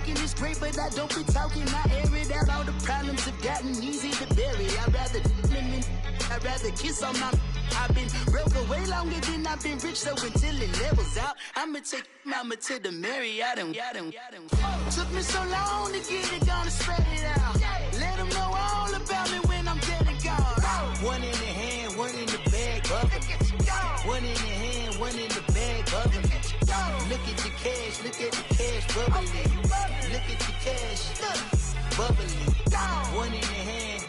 smoking is great, but I don't be talking. I air it out. All the problems have gotten easy to bury. I'd rather kiss on my. I've been broke way longer than I've been rich, so until it levels out, I'ma take mama to the Marriott. Took me so long to get it, gonna spread it out. Let them know all about me when I'm dead and gone. One in the hand, one in the bag, bubbling. One in the hand, one in the bag, bubbling. Look at the cash, look at the cash, bubbling. Look at the cash, bubbling. One in the hand,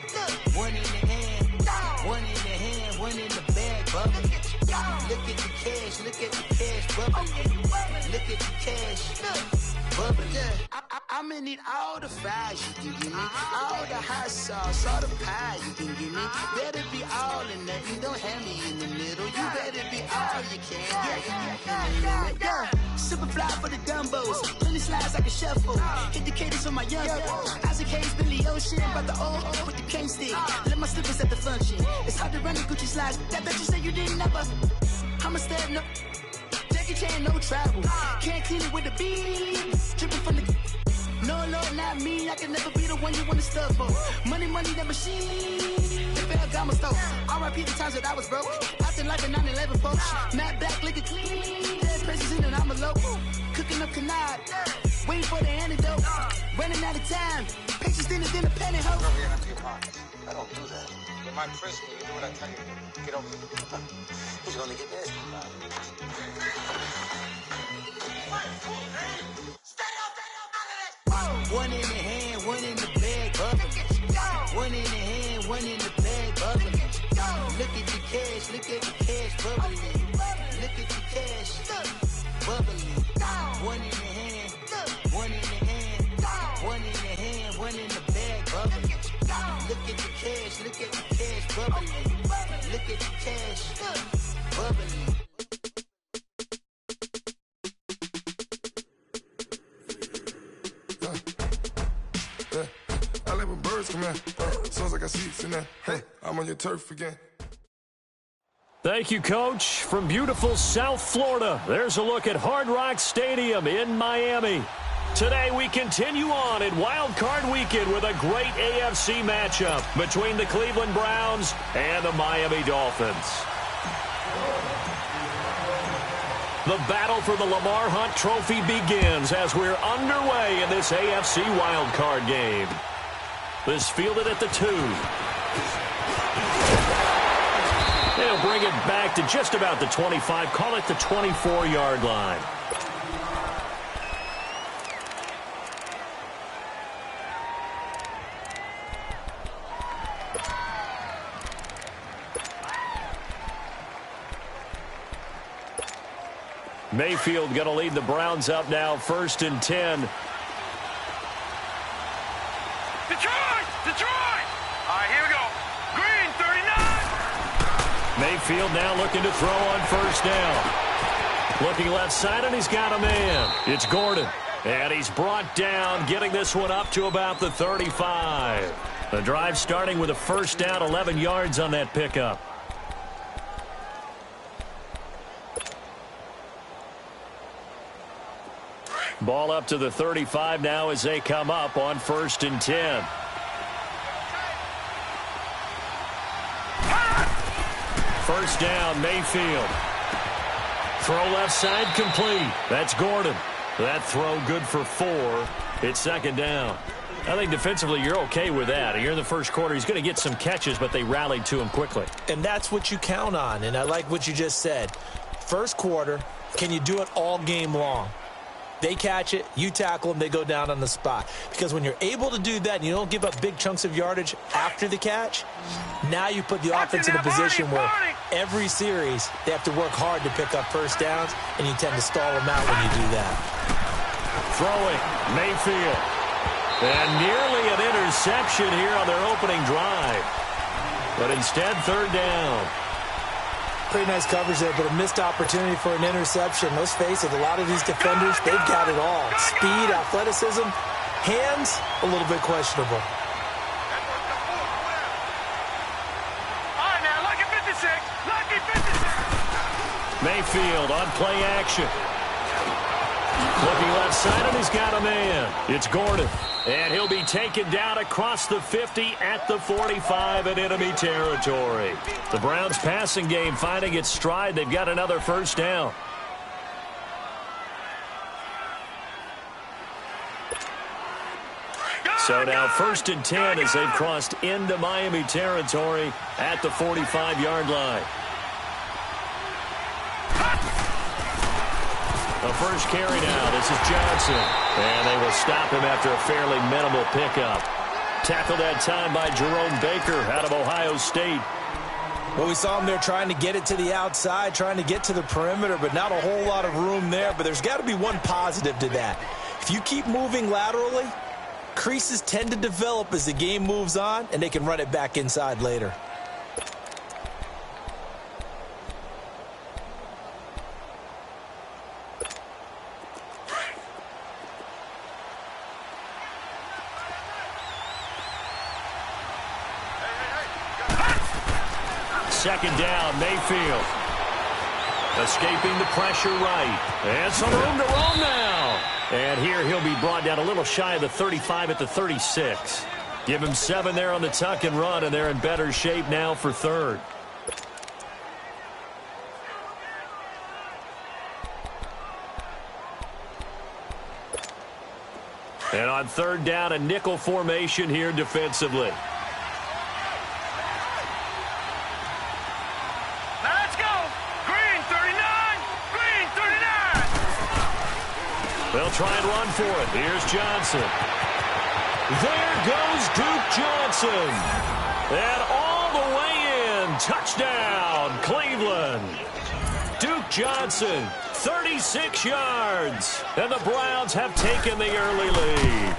one in the hand, one in the hand, one in the bag, bubbling. Look at the cash, look at the cash, bubbling. Look at the cash, bubbling. I'ma need all the fries you can give me, all the hot sauce, all the pie you can give me. Better be all or nothing, don't have me in the middle. You better be all you can. Yeah. Super fly for the dumbos, plenty slides like a shuffle. Hit the cadence on my young Isaac Hayes, Billy Ocean, but the old with the cane stick. Let my slippers at the function. It's hard to run the Gucci slides. That bet you say you didn't never. I'ma step no. Jackie Chan, no travel. Can't clean it with a beat. Dripping from the. No, Lord, not me. I can never be the one you want to stuff for. Money, that machine. The Ferragamo stove. R.I.P. the times that I was broke. Acting like a 9/11 folks. Matte black, liquor clean. Dead presents in and I'm a local. Cooking up canard. Waiting for the antidote. Running out of time. Pictures dinner, penny hoe. Bro, you're empty your pockets. I don't do that. You might press me. You do what I tell you. Get over it. He's gonna get nasty. One in the hand, one in the bag, bubbling. One in the hand, one in the bag, bubbling. Look at the cash, look at the cash, bubbling. Look at the cash, bubbling. One in the hand, one in the hand, one in the hand, one in the bag, bubbling. Look at the cash, look at the cash, bubbling. Look at the cash, bubbling. I like when birds come in. Sounds like I seats in there. Hey, I'm on your turf again. Thank you, Coach. From beautiful South Florida, there's a look at Hard Rock Stadium in Miami. Today we continue on in Wild Card Weekend with a great AFC matchup between the Cleveland Browns and the Miami Dolphins. The battle for the Lamar Hunt Trophy begins as we're underway in this AFC wildcard game. This fielded at the 2. They'll bring it back to just about the 25, call it the 24-yard line. Mayfield going to lead the Browns up now, 1st and 10. Detroit! All right, here we go. Green, 39. Mayfield now looking to throw on 1st down. Looking left side, and he's got a man. It's Gordon. And he's brought down, getting this one up to about the 35. The drive starting with a 1st down, 11 yards on that pickup. Ball up to the 35 now as they come up on 1st and 10. First down, Mayfield. Throw left side complete. That's Gordon. That throw good for 4. It's 2nd down. I think defensively you're okay with that. Here in the first quarter, he's going to get some catches, but they rallied to him quickly. And that's what you count on, and I like what you just said. First quarter, can you do it all game long? They catch it, you tackle them, they go down on the spot. Because when you're able to do that and you don't give up big chunks of yardage after the catch, now you put the offense in a position where every series they have to work hard to pick up 1st downs, and you tend to stall them out when you do that. Throwing, Mayfield. And nearly an interception here on their opening drive. But instead, 3rd down. Pretty nice coverage there, but a missed opportunity for an interception. Let's face it, a lot of these defenders, they've got it all. Speed, athleticism, hands, a little bit questionable. All right, now, lucky 56. Lucky 56. Mayfield on play action. Looking left side, and he's got a man. It's Gordon. And he'll be taken down across the 50 at the 45 in enemy territory. The Browns' passing game finding its stride. They've got another first down. So now 1st and 10 as they've crossed into Miami territory at the 45-yard line. The first carry now. This is Johnson. And they will stop him after a fairly minimal pickup. Tackled that time by Jerome Baker out of Ohio State. Well, we saw him there trying to get it to the outside, trying to get to the perimeter, but not a whole lot of room there. But there's got to be one positive to that. If you keep moving laterally, creases tend to develop as the game moves on, and they can run it back inside later. Second down, Mayfield. Escaping the pressure right. And some room to roam now. And here he'll be brought down a little shy of the 35 at the 36. Give him 7 there on the tuck and run, and they're in better shape now for 3rd. And on 3rd down, a nickel formation here defensively. They'll try and run for it. Here's Johnson. There goes Duke Johnson. And all the way in. Touchdown, Cleveland. Duke Johnson, 36 yards. And the Browns have taken the early lead.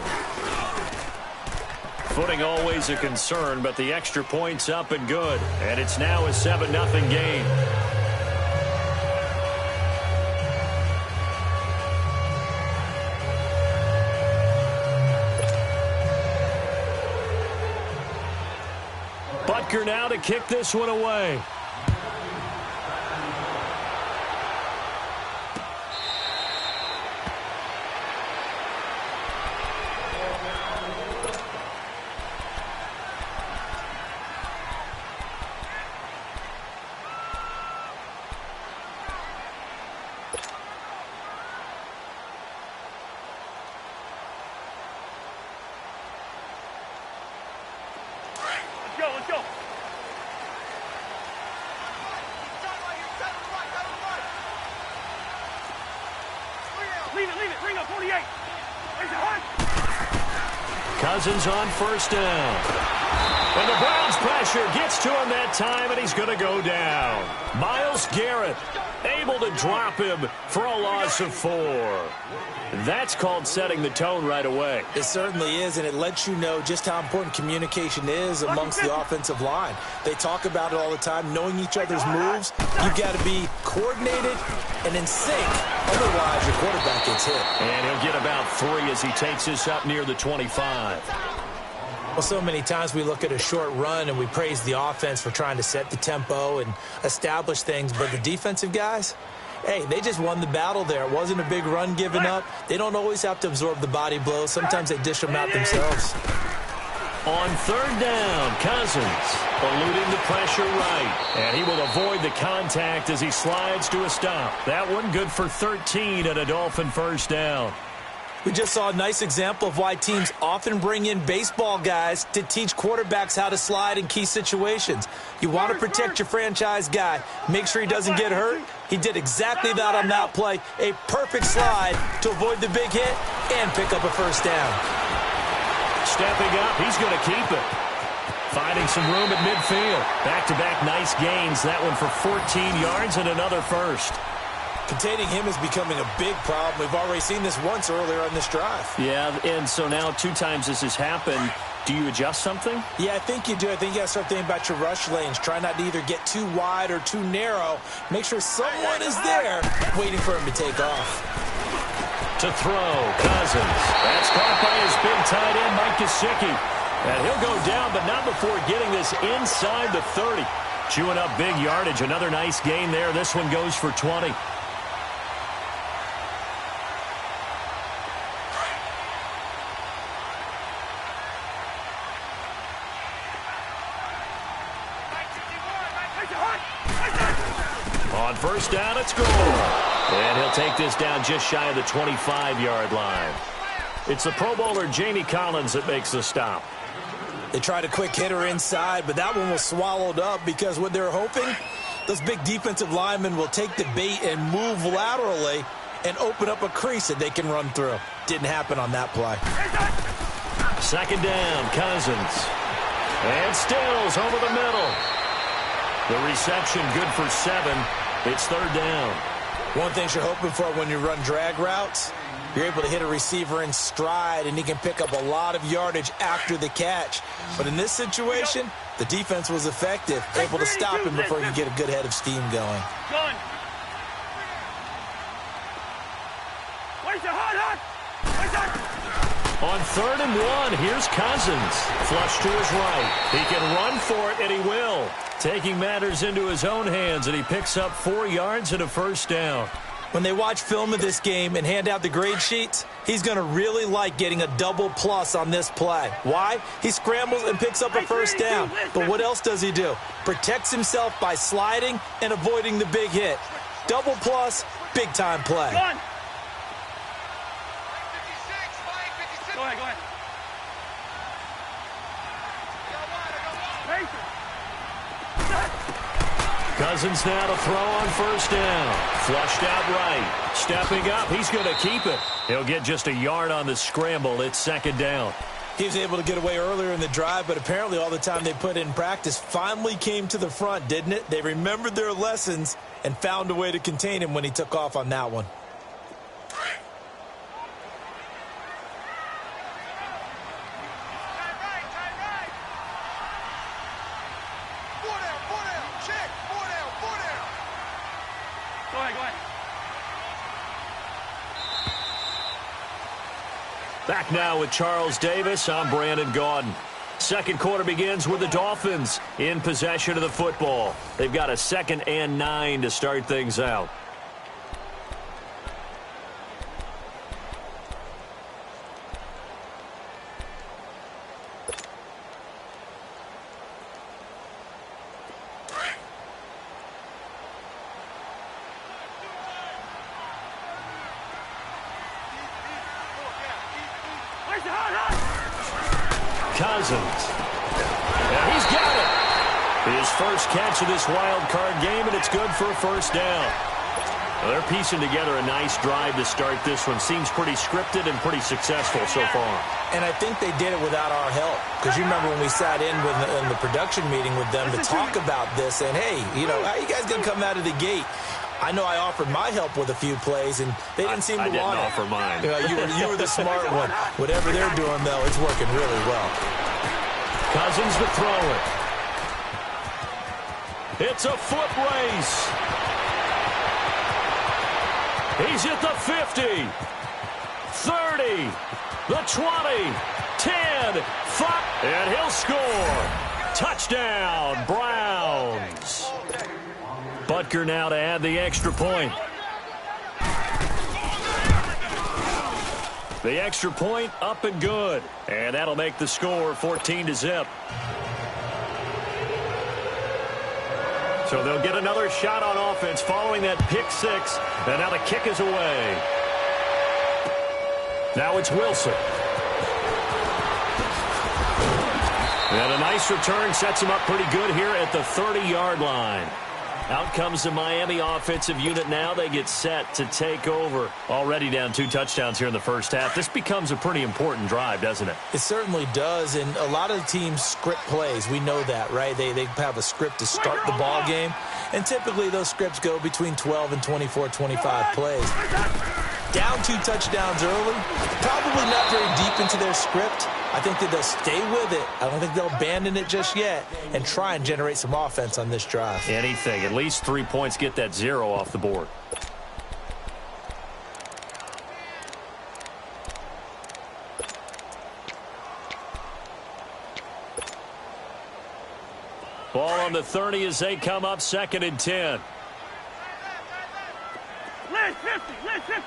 Footing always a concern, but the extra point's up and good. And it's now a 7-0 game. Butker now to kick this one away. Let's go. Leave it. Bring up 48. Cousins on 1st down. And the Browns pressure gets to him that time, and he's going to go down. Myles Garrett able to drop him for a loss of 4. That's called setting the tone right away. It certainly is, and it lets you know just how important communication is amongst the offensive line. They talk about it all the time, knowing each other's moves. You've got to be coordinated and in sync. Otherwise, your quarterback gets hit. And he'll get about 3 as he takes this up near the 25. Well, so many times we look at a short run and we praise the offense for trying to set the tempo and establish things, but the defensive guys, hey, they just won the battle there. It wasn't a big run given up. They don't always have to absorb the body blows. Sometimes they dish them out themselves. On 3rd down, Cousins eluding the pressure right. And he will avoid the contact as he slides to a stop. That one good for 13 and a Dolphin 1st down. We just saw a nice example of why teams often bring in baseball guys to teach quarterbacks how to slide in key situations. You want to protect your franchise guy. Make sure he doesn't get hurt. He did exactly that on that play. A perfect slide to avoid the big hit and pick up a 1st down. Stepping up, he's going to keep it. Finding some room at midfield. Back-to-back nice gains. That one for 14 yards and another 1st. Containing him is becoming a big problem. We've already seen this once earlier on this drive. Yeah, and so now 2 times this has happened. Do you adjust something? Yeah, I think you do. I think you got to start thinking about your rush lanes. Try not to either get too wide or too narrow. Make sure someone is there waiting for him to take off. To throw, Cousins. That's caught by his big tight end, Mike Gesicki. And he'll go down, but not before getting this inside the 30. Chewing up big yardage. Another nice gain there. This one goes for 20. On first down, it's good. And he'll take this down just shy of the 25-yard line. It's the Pro Bowler Jamie Collins that makes the stop. They tried a quick hitter inside, but that one was swallowed up because what they're hoping, those big defensive linemen will take the bait and move laterally and open up a crease that they can run through. Didn't happen on that play. Second down, Cousins. And Stills over the middle. The reception good for 7. It's third down. One thing you're hoping for when you run drag routes, you're able to hit a receiver in stride, and he can pick up a lot of yardage after the catch. But in this situation, the defense was effective, able to stop him before he could get a good head of steam going. On 3rd and 1, here's Cousins. Flush to his right. He can run for it, and he will. Taking matters into his own hands, and he picks up 4 yards and a first down. When they watch film of this game and hand out the grade sheets, he's going to really like getting a double plus on this play. Why? He scrambles and picks up a first down. But what else does he do? Protects himself by sliding and avoiding the big hit. Double plus, big-time play. Go ahead, go ahead. Cousins now to throw on first down. Flushed out right. Stepping up, he's going to keep it. He'll get just a yard on the scramble. It's second down. He was able to get away earlier in the drive, but apparently all the time they put in practice finally came to the front, didn't it? They remembered their lessons and found a way to contain him when he took off on that one. Back now with Charles Davis. I'm Brandon Gaudin. Second quarter begins with the Dolphins in possession of the football. They've got a 2nd and 9 to start things out. Cousins. Yeah, he's got it. His first catch of this wild card game, and it's good for a first down. Well, they're piecing together a nice drive to start this one. Seems pretty scripted and pretty successful so far. And I think they did it without our help. Because you remember when we sat in the production meeting with them to talk about this, and hey, you know, how you guys going to come out of the gate? I know I offered my help with a few plays, and they didn't seem to want it. I didn't offer mine. You were the smart one. Whatever they're doing, though, it's working really well. Cousins to throw it. It's a foot race. He's at the 50, 30, the 20, 10, 5, and he'll score. Touchdown, Browns. Butker now to add the extra point. The extra point up and good. And that'll make the score 14-0. So they'll get another shot on offense following that pick 6. And now the kick is away. Now it's Wilson. And a nice return sets him up pretty good here at the 30-yard line. Out comes the Miami offensive unit now. They get set to take over. Already down 2 touchdowns here in the first half. This becomes a pretty important drive, doesn't it? It certainly does, and a lot of teams script plays. We know that, right? They have a script to start the ball game, and typically those scripts go between 12 and 24, 25 plays. Down 2 touchdowns early, probably not very deep into their script. I think that they'll stay with it. I don't think they'll abandon it just yet and try and generate some offense on this drive. Anything. At least 3 points, get that 0 off the board. Ball on the 30 as they come up 2nd and 10. Last 50, last 50.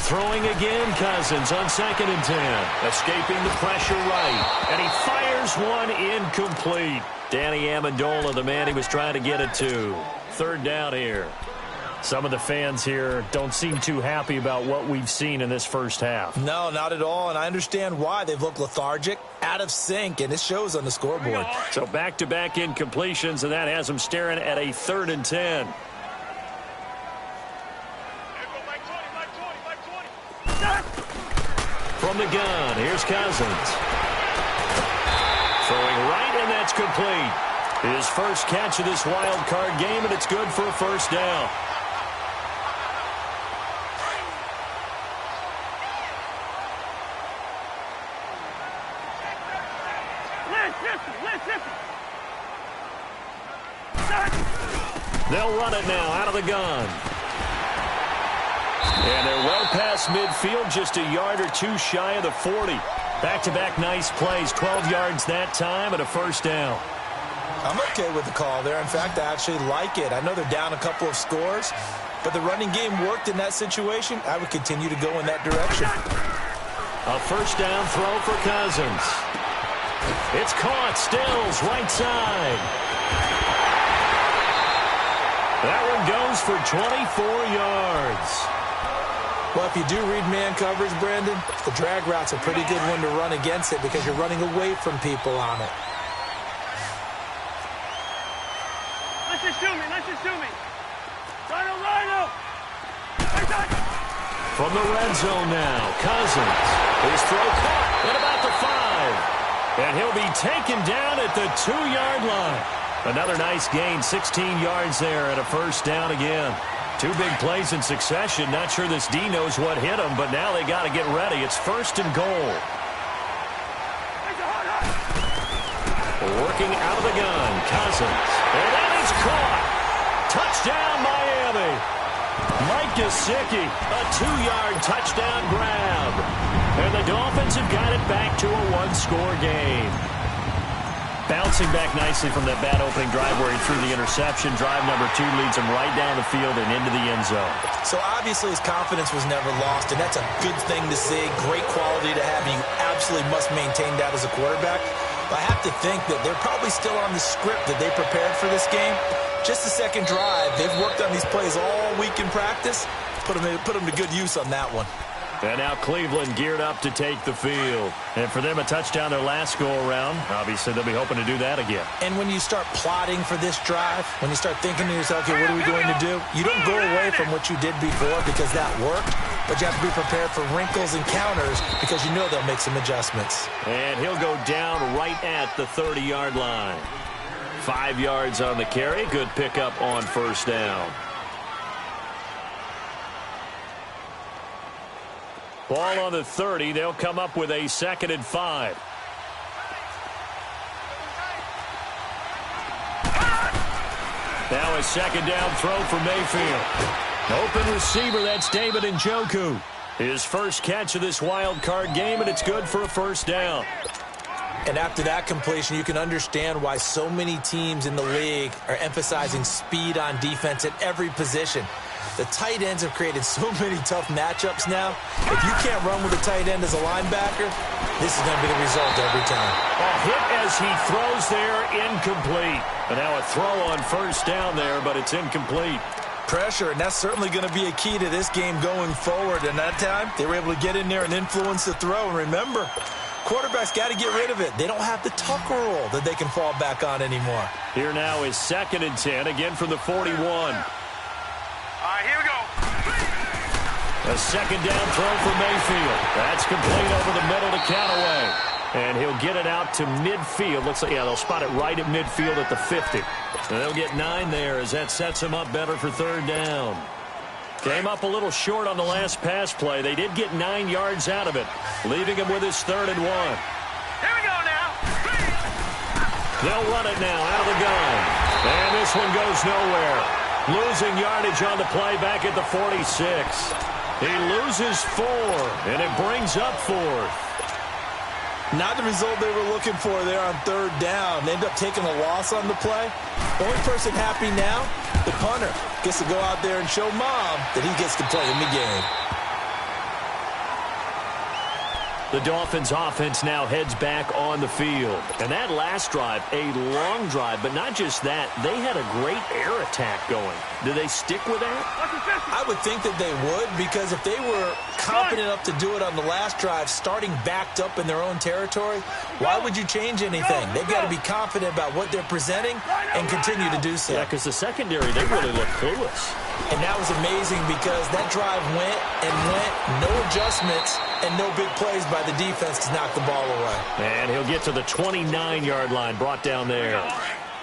Through. Throwing again, Cousins on 2nd and 10. Escaping the pressure right. And he fires one incomplete. Danny Amendola, the man he was trying to get it to. 3rd down here. Some of the fans here don't seem too happy about what we've seen in this first half. No, not at all, and I understand why. They've looked lethargic, out of sync, and it shows on the scoreboard. So back-to-back incompletions, and that has them staring at a 3rd and 10. From the gun, here's Cousins. Throwing right, and that's complete. His first catch of this wild card game, and it's good for a 1st down. They'll run it now out of the gun. And they're well past midfield, just a yard or two shy of the 40. Back-to-back nice plays, 12 yards that time and a 1st down. I'm okay with the call there. In fact, I actually like it. I know they're down a couple of scores, but the running game worked in that situation. I would continue to go in that direction. A 1st down throw for Cousins. It's caught. Stills, right side. That one goes for 24 yards. Well, if you do read man coverage, Brandon, the drag route's a pretty good one to run against it because you're running away from people on it. Let's just shoot me. Rhino. From the red zone now, Cousins. His throw caught at about the 5. And he'll be taken down at the 2-yard line. Another nice gain, 16 yards there and a 1st down again. 2 big plays in succession. Not sure this D knows what hit him, but now they got to get ready. It's 1st and goal. Working out of the gun, Cousins. And that is caught. Touchdown, Miami. Mike Gesicki, a 2-yard touchdown grab. And the Dolphins have got it back to a 1-score game. Bouncing back nicely from that bad opening drive where he threw the interception. Drive number 2 leads him right down the field and into the end zone. So obviously his confidence was never lost, and that's a good thing to see. Great quality to have. You absolutely must maintain that as a quarterback. But I have to think that they're probably still on the script that they prepared for this game. Just the 2nd drive. They've worked on these plays all week in practice. Put them to good use on that one. And now Cleveland geared up to take the field. And for them, a touchdown their last go-around. Obviously, they'll be hoping to do that again. And when you start plotting for this drive, when you start thinking to yourself, okay, what are we going to do? You don't go away from what you did before because that worked. But you have to be prepared for wrinkles and counters because you know they'll make some adjustments. And he'll go down right at the 30-yard line. 5 yards on the carry. Good pickup on 1st down. Ball on the 30. They'll come up with a 2nd and 5. Now a 2nd down throw for Mayfield. Open receiver, that's David Njoku. His first catch of this wild card game, and it's good for a 1st down. And after that completion, you can understand why so many teams in the league are emphasizing speed on defense at every position. The tight ends have created so many tough matchups now. If you can't run with a tight end as a linebacker, this is going to be the result every time. A hit as he throws there, incomplete. And now a throw on 1st down there, but it's incomplete. Pressure, and that's certainly going to be a key to this game going forward. And that time, they were able to get in there and influence the throw. And remember, quarterbacks got to get rid of it. They don't have the Tucker rule that they can fall back on anymore. Here now is 2nd and 10, again from the 41. All right, here we go. A 2nd down throw for Mayfield. That's complete over the middle to Callaway. And he'll get it out to midfield. Looks like, yeah, they'll spot it right at midfield at the 50. And they'll get 9 there as that sets him up better for 3rd down. Came up a little short on the last pass play. They did get 9 yards out of it, leaving him with his 3rd and 1. Here we go now. They'll run it now out of the gun. And this one goes nowhere. Losing yardage on the play back at the 46. He loses 4, and it brings up 4th. Not the result they were looking for there on 3rd down. They end up taking a loss on the play. The only person happy now, the punter, gets to go out there and show Mom that he gets to play in the game. The Dolphins offense now heads back on the field. And that last drive, a long drive, but not just that, they had a great air attack going. Do they stick with that? I would think that they would, because if they were confident enough to do it on the last drive, starting backed up in their own territory, why would you change anything? They've got to be confident about what they're presenting and continue to do so. Yeah, because the secondary, they really look clueless. And that was amazing because that drive went and went, no adjustments and no big plays by the defense to knock the ball away. And he'll get to the 29-yard line, brought down there.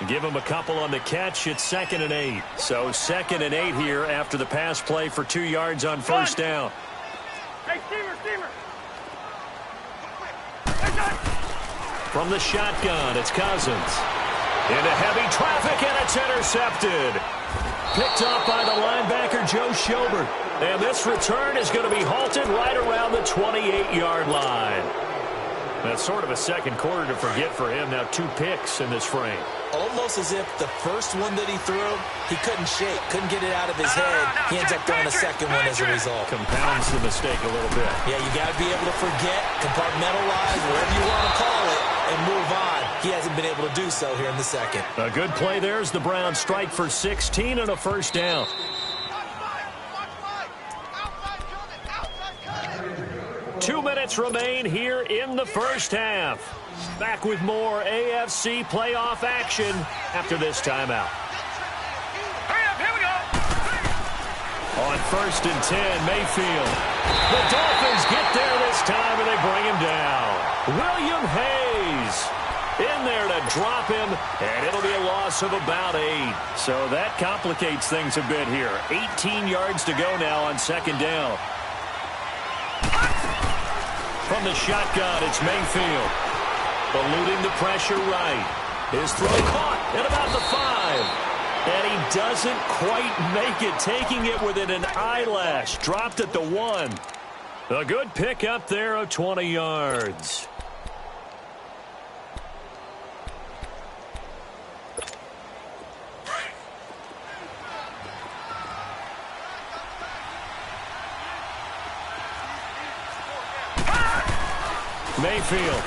Give him a couple on the catch. It's 2nd and 8. So 2nd and 8 here after the pass play for 2 yards on first down. Hey, steamer. From the shotgun, it's Cousins. Into heavy traffic, and it's intercepted. Picked up by the linebacker, Joe Schobert. And this return is going to be halted right around the 28-yard line. That's sort of a second quarter to forget for him. Now 2 picks in this frame. Almost as if the first one that he threw, he couldn't shake, couldn't get it out of his head. He ends up throwing a second one as a result. Compounds the mistake a little bit. Yeah, you got to be able to forget, compartmentalize, whatever you want to call it, and move on. He hasn't been able to do so here in the second. A good play there as the Browns strike for 16 and a first down. Two minutes remain here in the first half. Back with more AFC playoff action after this timeout. Hurry up, here we go. On 1st and 10, Mayfield. The Dolphins get there this time, and they bring him down. William Hayes in there to drop him, and it'll be a loss of about 8. So that complicates things a bit here. 18 yards to go now on 2nd down. From the shotgun, it's Mayfield. Eluding the pressure right. His throw caught at about the 5. And he doesn't quite make it, taking it within an eyelash. Dropped at the 1. A good pick up there of 20 yards. Mayfield.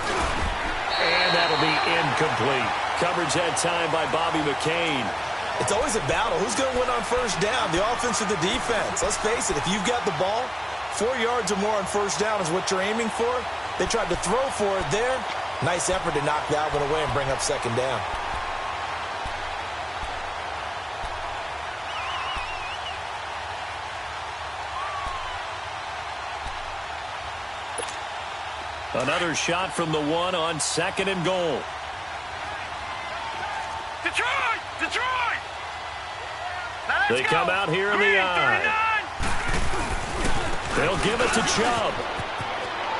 And that'll be incomplete. Coverage that time by Bobby McCain. It's always a battle. Who's going to win on first down, the offense or the defense? Let's face it, if you've got the ball, 4 yards or more on first down is what you're aiming for. They tried to throw for it there. Nice effort to knock that one away and bring up 2nd down. Another shot from the 1 on 2nd and goal. Detroit! They come out here in the eye. They'll give it to Chubb.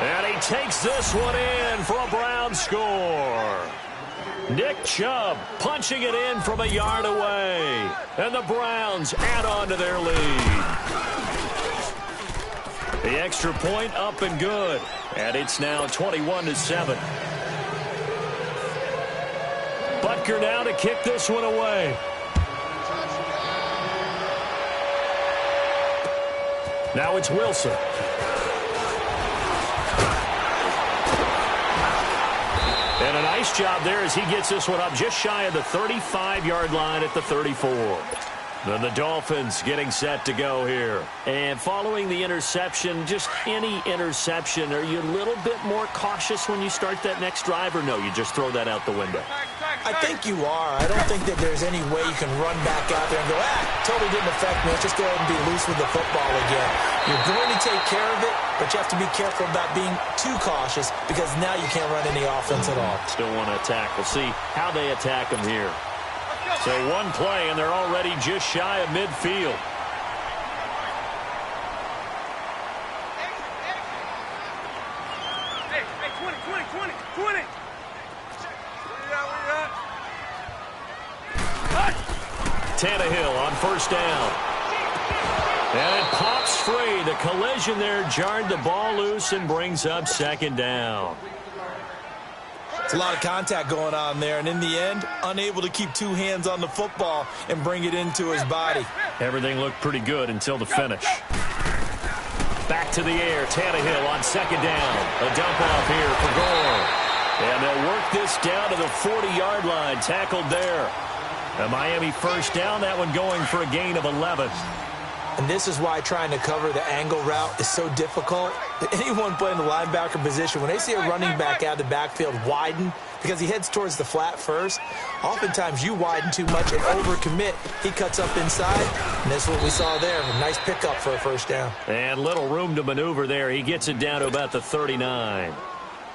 And he takes this one in for a Brown score. Nick Chubb punching it in from a yard away. And the Browns add on to their lead. The extra point up and good. And it's now 21-7. Butker now to kick this one away. Now it's Wilson. And a nice job there as he gets this one up just shy of the 35-yard line at the 34. Then the Dolphins getting set to go here. And following the interception, just any interception, are you a little bit more cautious when you start that next drive, or no, you just throw that out the window? I think you are. I don't think that there's any way you can run back out there and go, totally didn't affect me. Let's just go ahead and be loose with the football again. You're going to take care of it, but you have to be careful about being too cautious because now you can't run any offense at all. Still want to attack. We'll see how they attack them here. So one play, and they're already just shy of midfield. Hey, 20. Tannehill on first down. And it pops free. The collision there jarred the ball loose and brings up 2nd down. It's a lot of contact going on there, and in the end, unable to keep 2 hands on the football and bring it into his body. Everything looked pretty good until the finish. Back to the air. Tannehill on second down. A dump off here for Gore. And they'll work this down to the 40-yard line. Tackled there. A Miami first down. That one going for a gain of 11. And this is why trying to cover the angle route is so difficult. Anyone playing the linebacker position, when they see a running back out of the backfield widen, because he heads towards the flat first, oftentimes you widen too much and overcommit. He cuts up inside, and that's what we saw there. A nice pickup for a first down. And little room to maneuver there. He gets it down to about the 39.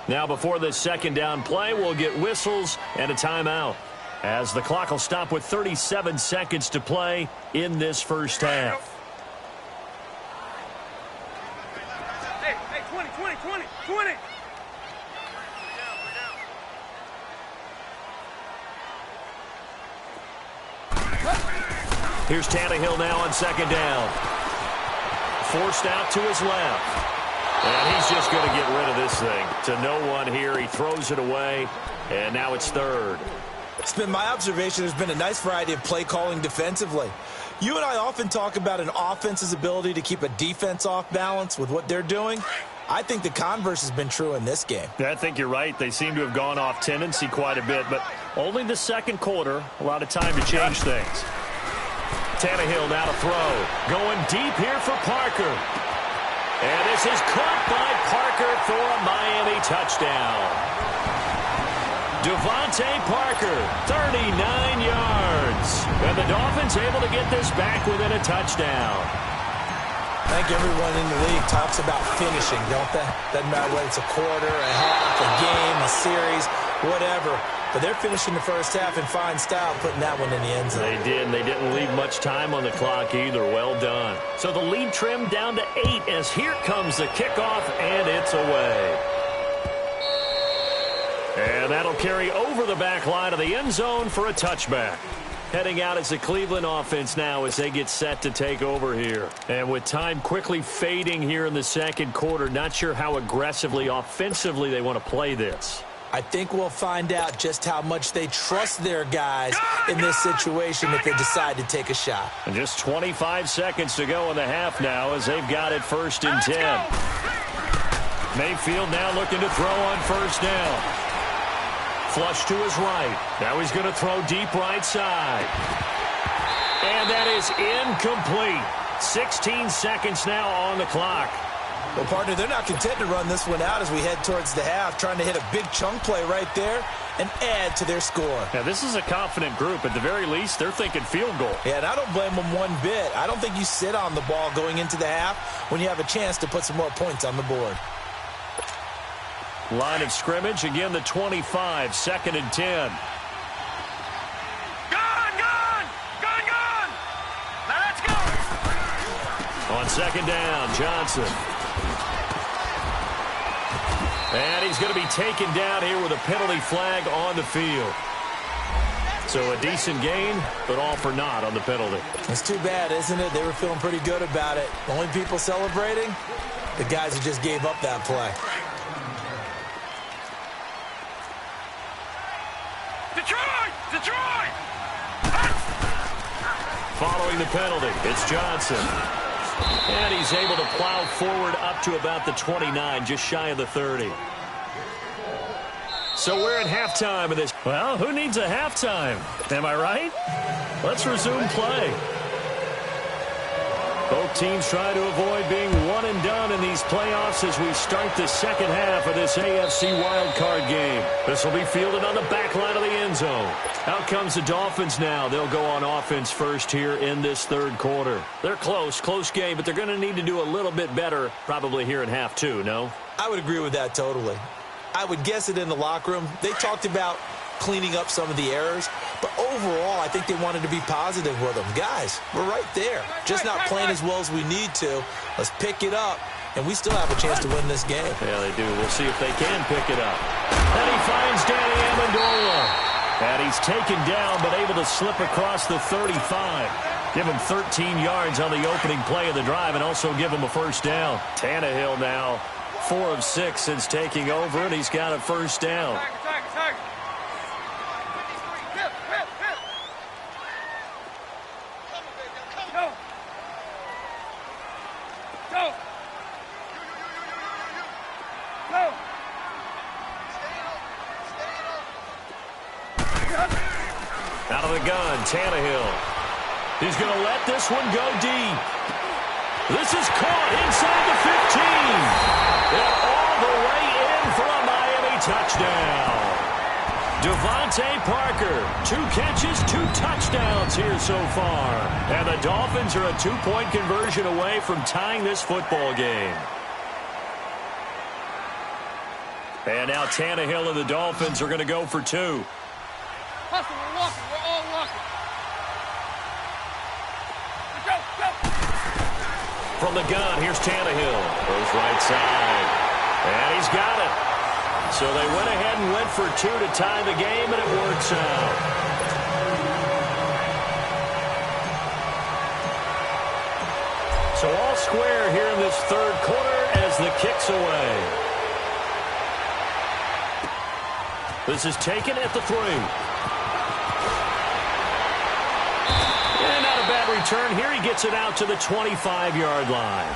Now before this second down play, we'll get whistles and a timeout, as the clock will stop with 37 seconds to play in this first half. Hey, 20. Here's Tannehill now on second down. Forced out to his left. And he's just going to get rid of this thing. To no one here. He throws it away. And now it's third. It's been my observation there's been a nice variety of play calling defensively. You and I often talk about an offense's ability to keep a defense off balance with what they're doing. I think the converse has been true in this game. I think you're right. They seem to have gone off tendency quite a bit, but only the second quarter. A lot of time to change things. Tannehill now to throw. Going deep here for Parker. And this is caught by Parker for a Miami touchdown. Devontae Parker, 39 yards. And the Dolphins able to get this back within a touchdown. I think everyone in the league talks about finishing, don't they? Doesn't matter whether it's a quarter, a half, a game, a series, whatever. But they're finishing the first half in fine style, putting that one in the end zone. They did, and they didn't leave much time on the clock either. Well done. So the lead trimmed down to 8 as here comes the kickoff, and it's away. And that'll carry over the back line of the end zone for a touchback. Heading out as the Cleveland offense now as they get set to take over here. And with time quickly fading here in the second quarter, not sure how aggressively, offensively they want to play this. I think we'll find out just how much they trust their guys in this situation if they decide to take a shot. And just 25 seconds to go in the half now as they've got it 1st and 10. Mayfield now looking to throw on first down. Flush to his right. Now he's going to throw deep right side. And that is incomplete. 16 seconds now on the clock. Well, partner, they're not content to run this one out as we head towards the half, trying to hit a big chunk play right there and add to their score. Now, this is a confident group. At the very least, they're thinking field goal. Yeah, and I don't blame them one bit. I don't think you sit on the ball going into the half when you have a chance to put some more points on the board. Line of scrimmage, again, the 25, 2nd and 10. Gone! Now let's go! On second down, Johnson. And he's going to be taken down here with a penalty flag on the field. So a decent gain, but all for naught on the penalty. It's too bad, isn't it? They were feeling pretty good about it. The only people celebrating, the guys who just gave up that play. Detroit! Following the penalty, it's Johnson. And he's able to plow forward up to about the 29, just shy of the 30. So we're at halftime of this. Well, who needs a halftime? Am I right? Let's resume play. Both teams try to avoid being one and done in these playoffs as we start the second half of this AFC wildcard game. This will be fielded on the back line of the end zone. Out comes the Dolphins now. They'll go on offense first here in this third quarter. They're close game, but they're going to need to do a little bit better probably here in half two, no? I would agree with that totally. I would guess it in the locker room. They talked about cleaning up some of the errors, but overall, I think they wanted to be positive with them. Guys, we're right there. Just not playing as well as we need to. Let's pick it up, and we still have a chance to win this game. Yeah, they do. We'll see if they can pick it up. And he finds Danny Amendola. And he's taken down, but able to slip across the 35. Give him 13 yards on the opening play of the drive and also give him a first down. Tannehill now 4 of 6 since taking over, and he's got a first down. Go. Out of the gun, Tannehill. He's going to let this one go deep. This is caught inside the 15. And all the way in for a Miami touchdown. Devontae Parker, 2 catches, 2 touchdowns here so far. And the Dolphins are a 2-point conversion away from tying this football game. And now Tannehill and the Dolphins are going to go for 2. Hustle, we're walking. We're all walking. Go, go. From the gun, here's Tannehill. Goes right side. And he's got it. So they went ahead and went for 2 to tie the game, and it works out. So all square here in this third quarter as the kick's away. This is taken at the 3. And not a bad return here. He gets it out to the 25-yard line.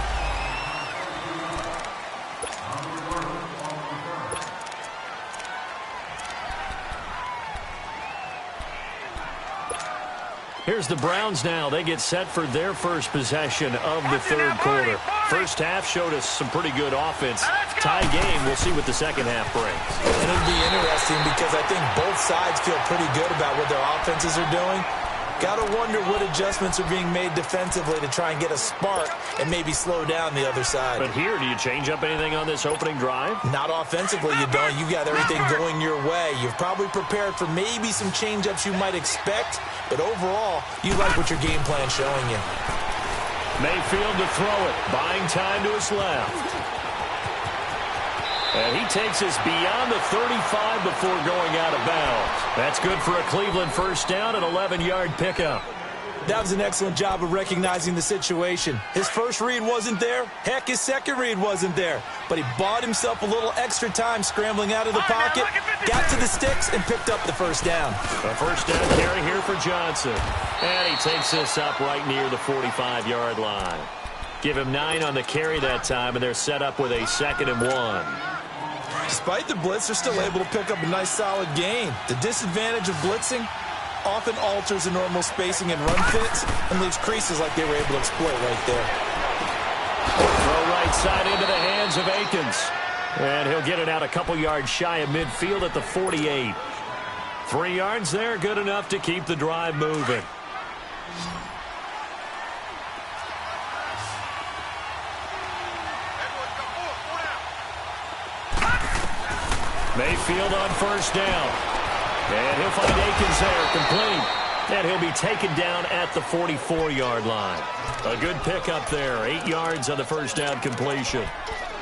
Here's the Browns now. They get set for their first possession of the third quarter. First half showed us some pretty good offense. Tie game. We'll see what the second half brings. And it'll be interesting because I think both sides feel pretty good about what their offenses are doing. Got to wonder what adjustments are being made defensively to try and get a spark and maybe slow down the other side. But here, do you change up anything on this opening drive? Not offensively, you don't. You got everything going your way. You've probably prepared for maybe some change-ups you might expect, but overall, you like what your game plan's showing you. Mayfield to throw it, buying time to his left. And he takes us beyond the 35 before going out of bounds. That's good for a Cleveland first down, an 11-yard pickup. That was an excellent job of recognizing the situation. His first read wasn't there. Heck, his second read wasn't there. But he bought himself a little extra time scrambling out of the pocket, got to the sticks, and picked up the first down. A first down carry here for Johnson. And he takes this up right near the 45-yard line. Give him 9 on the carry that time, and they're set up with a 2nd and 1. Despite the blitz, they're still able to pick up a nice, solid gain. The disadvantage of blitzing often alters the normal spacing and run fits and leaves creases like they were able to exploit right there. Throw right side into the hands of Akins. And he'll get it out a couple yards shy of midfield at the 48. 3 yards there, good enough to keep the drive moving. Mayfield on first down. And he'll find Akins there, complete. And he'll be taken down at the 44-yard line. A good pickup there, 8 yards on the first down completion.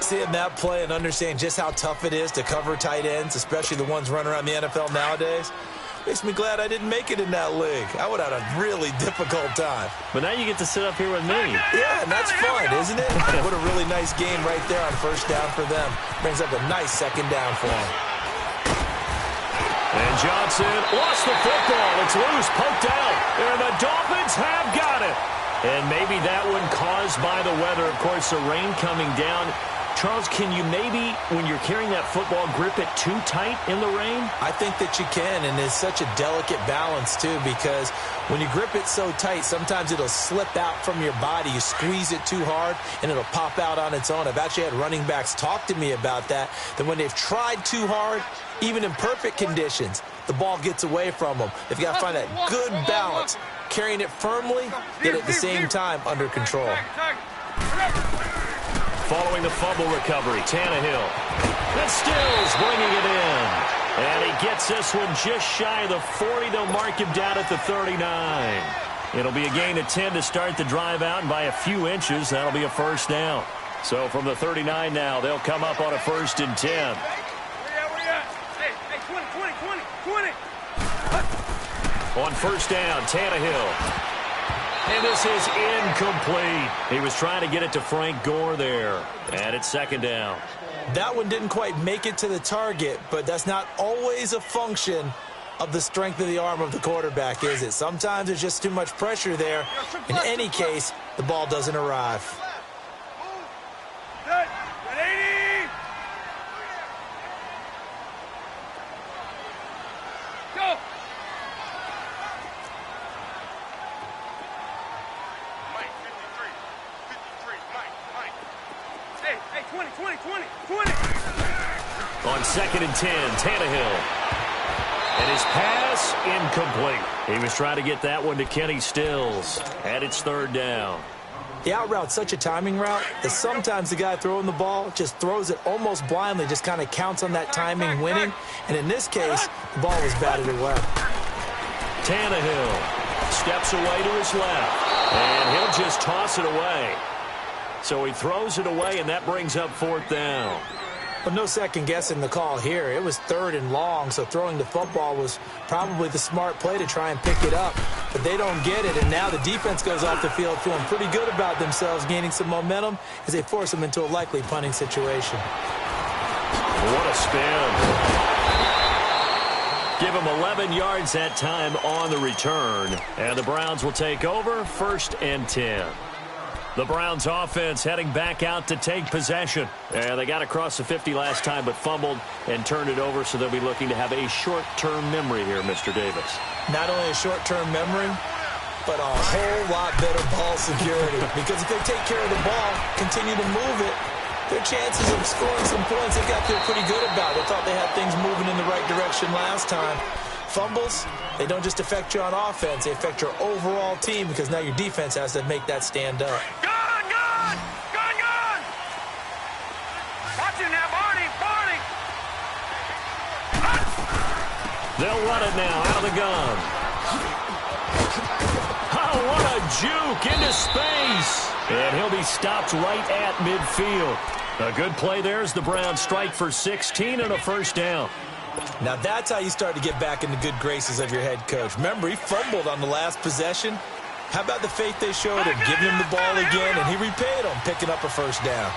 Seeing that play and understand just how tough it is to cover tight ends, especially the ones running around the NFL nowadays, makes me glad I didn't make it in that league. I would have had a really difficult time. But now you get to sit up here with me. Yeah, and that's fun, isn't it? What a really nice game right there on first down for them. Brings up a nice 2nd down for them. And Johnson lost the football. It's loose, poked out. And the Dolphins have got it. And maybe that one caused by the weather. Of course, the rain coming down. Charles, can you maybe, when you're carrying that football, grip it too tight in the rain? I think that you can, and it's such a delicate balance, too, because when you grip it so tight, sometimes it'll slip out from your body. You squeeze it too hard, and it'll pop out on its own. I've actually had running backs talk to me about that when they've tried too hard, even in perfect conditions, the ball gets away from them. They've got to find that good balance, carrying it firmly, yet at the same time under control. Following the fumble recovery, Tannehill. And Stills bringing it in. And he gets this one just shy of the 40. They'll mark him down at the 39. It'll be a gain of 10 to start the drive out, and by a few inches, that'll be a first down. So from the 39 now, they'll come up on a 1st and 10. Where you at? Hey, 20. On first down, Tannehill. And this is incomplete. He was trying to get it to Frank Gore there. And it's 2nd down. That one didn't quite make it to the target, but that's not always a function of the strength of the arm of the quarterback, is it? Sometimes there's just too much pressure there. In any case, the ball doesn't arrive. Hey, 20, 20, 20, 20. On 2nd and 10, Tannehill. And his pass incomplete. He was trying to get that one to Kenny Stills. And it's 3rd down. The out route's such a timing route that sometimes the guy throwing the ball just throws it almost blindly, just kind of counts on that timing winning. And in this case, the ball was batted away. Tannehill steps away to his left. And he'll just toss it away. So he throws it away, and that brings up 4th down. But no second guessing the call here. It was 3rd and long, so throwing the football was probably the smart play to try and pick it up. But they don't get it, and now the defense goes off the field feeling pretty good about themselves, gaining some momentum as they force them into a likely punting situation. What a spin. Give him 11 yards that time on the return. And the Browns will take over 1st and 10. The Browns offense heading back out to take possession. And they got across the 50 last time but fumbled and turned it over, so they'll be looking to have a short-term memory here, Mr. Davis. Not only a short-term memory, but a whole lot better ball security. Because if they take care of the ball, continue to move it, their chances of scoring some points, they've got to feel pretty good about it. They thought they had things moving in the right direction last time. Fumbles, they don't just affect you on offense, they affect your overall team because now your defense has to make that stand up. Gun, gun! Gun, gun! Watch it now, Barney, Barney! They'll run it now out of the gun. Oh, what a juke into space. And he'll be stopped right at midfield. A good play there as the Browns strike for 16 and a 1st down. Now that's how you start to get back in the good graces of your head coach. Remember, he fumbled on the last possession. How about the faith they showed him, giving him the ball again, and he repaid them, picking up a 1st down.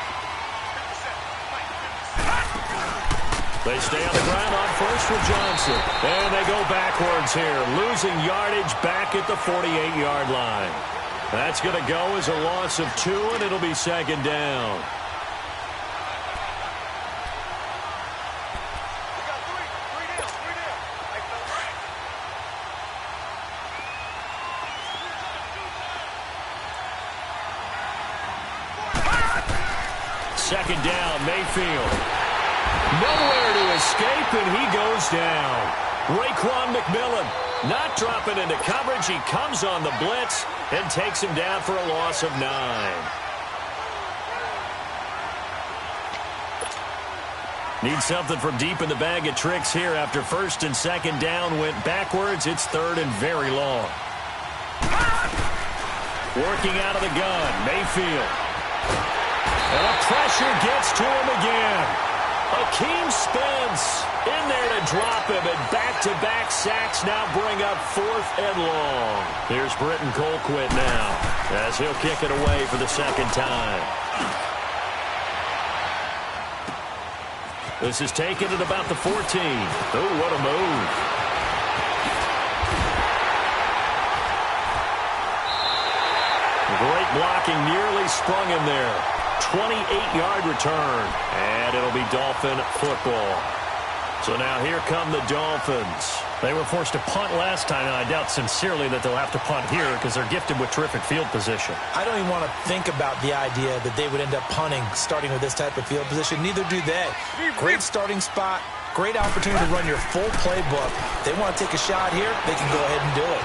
They stay on the ground on 1st with Johnson. And they go backwards here, losing yardage back at the 48-yard line. That's going to go as a loss of 2, and it'll be 2nd down. Second down, Mayfield. Nowhere to escape, and he goes down. Raekwon McMillan not dropping into coverage. He comes on the blitz and takes him down for a loss of 9. Need something from deep in the bag of tricks here after 1st and 2nd down went backwards. It's 3rd and very long. Working out of the gun, Mayfield. And the pressure gets to him again. Akeem Spence in there to drop him, and back-to-back sacks now bring up 4th and long. Here's Britton Colquitt now as he'll kick it away for the 2nd time. This is taken at about the 14. Oh, what a move. Great blocking, nearly sprung him there. 28-yard return, and it'll be Dolphin football. So now here come the Dolphins. They were forced to punt last time, and I doubt sincerely that they'll have to punt here because they're gifted with terrific field position. I don't even want to think about the idea that they would end up punting starting with this type of field position. Neither do they. Great starting spot, great opportunity to run your full playbook. They want to take a shot here, they can go ahead and do it.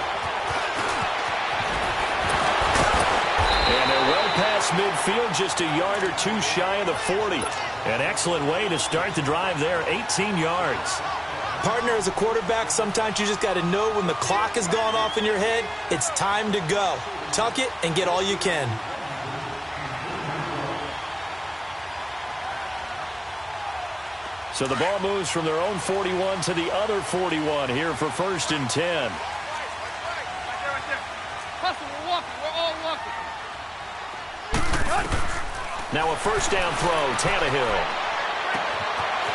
And they're well past midfield, just a yard or 2 shy of the 40. An excellent way to start the drive there, 18 yards. Partner, as a quarterback, sometimes you just got to know when the clock has gone off in your head, it's time to go. Tuck it and get all you can. So the ball moves from their own 41 to the other 41 here for 1st and 10. Right there. Hustle, we're walking. We're all walking. Now a 1st down throw, Tannehill.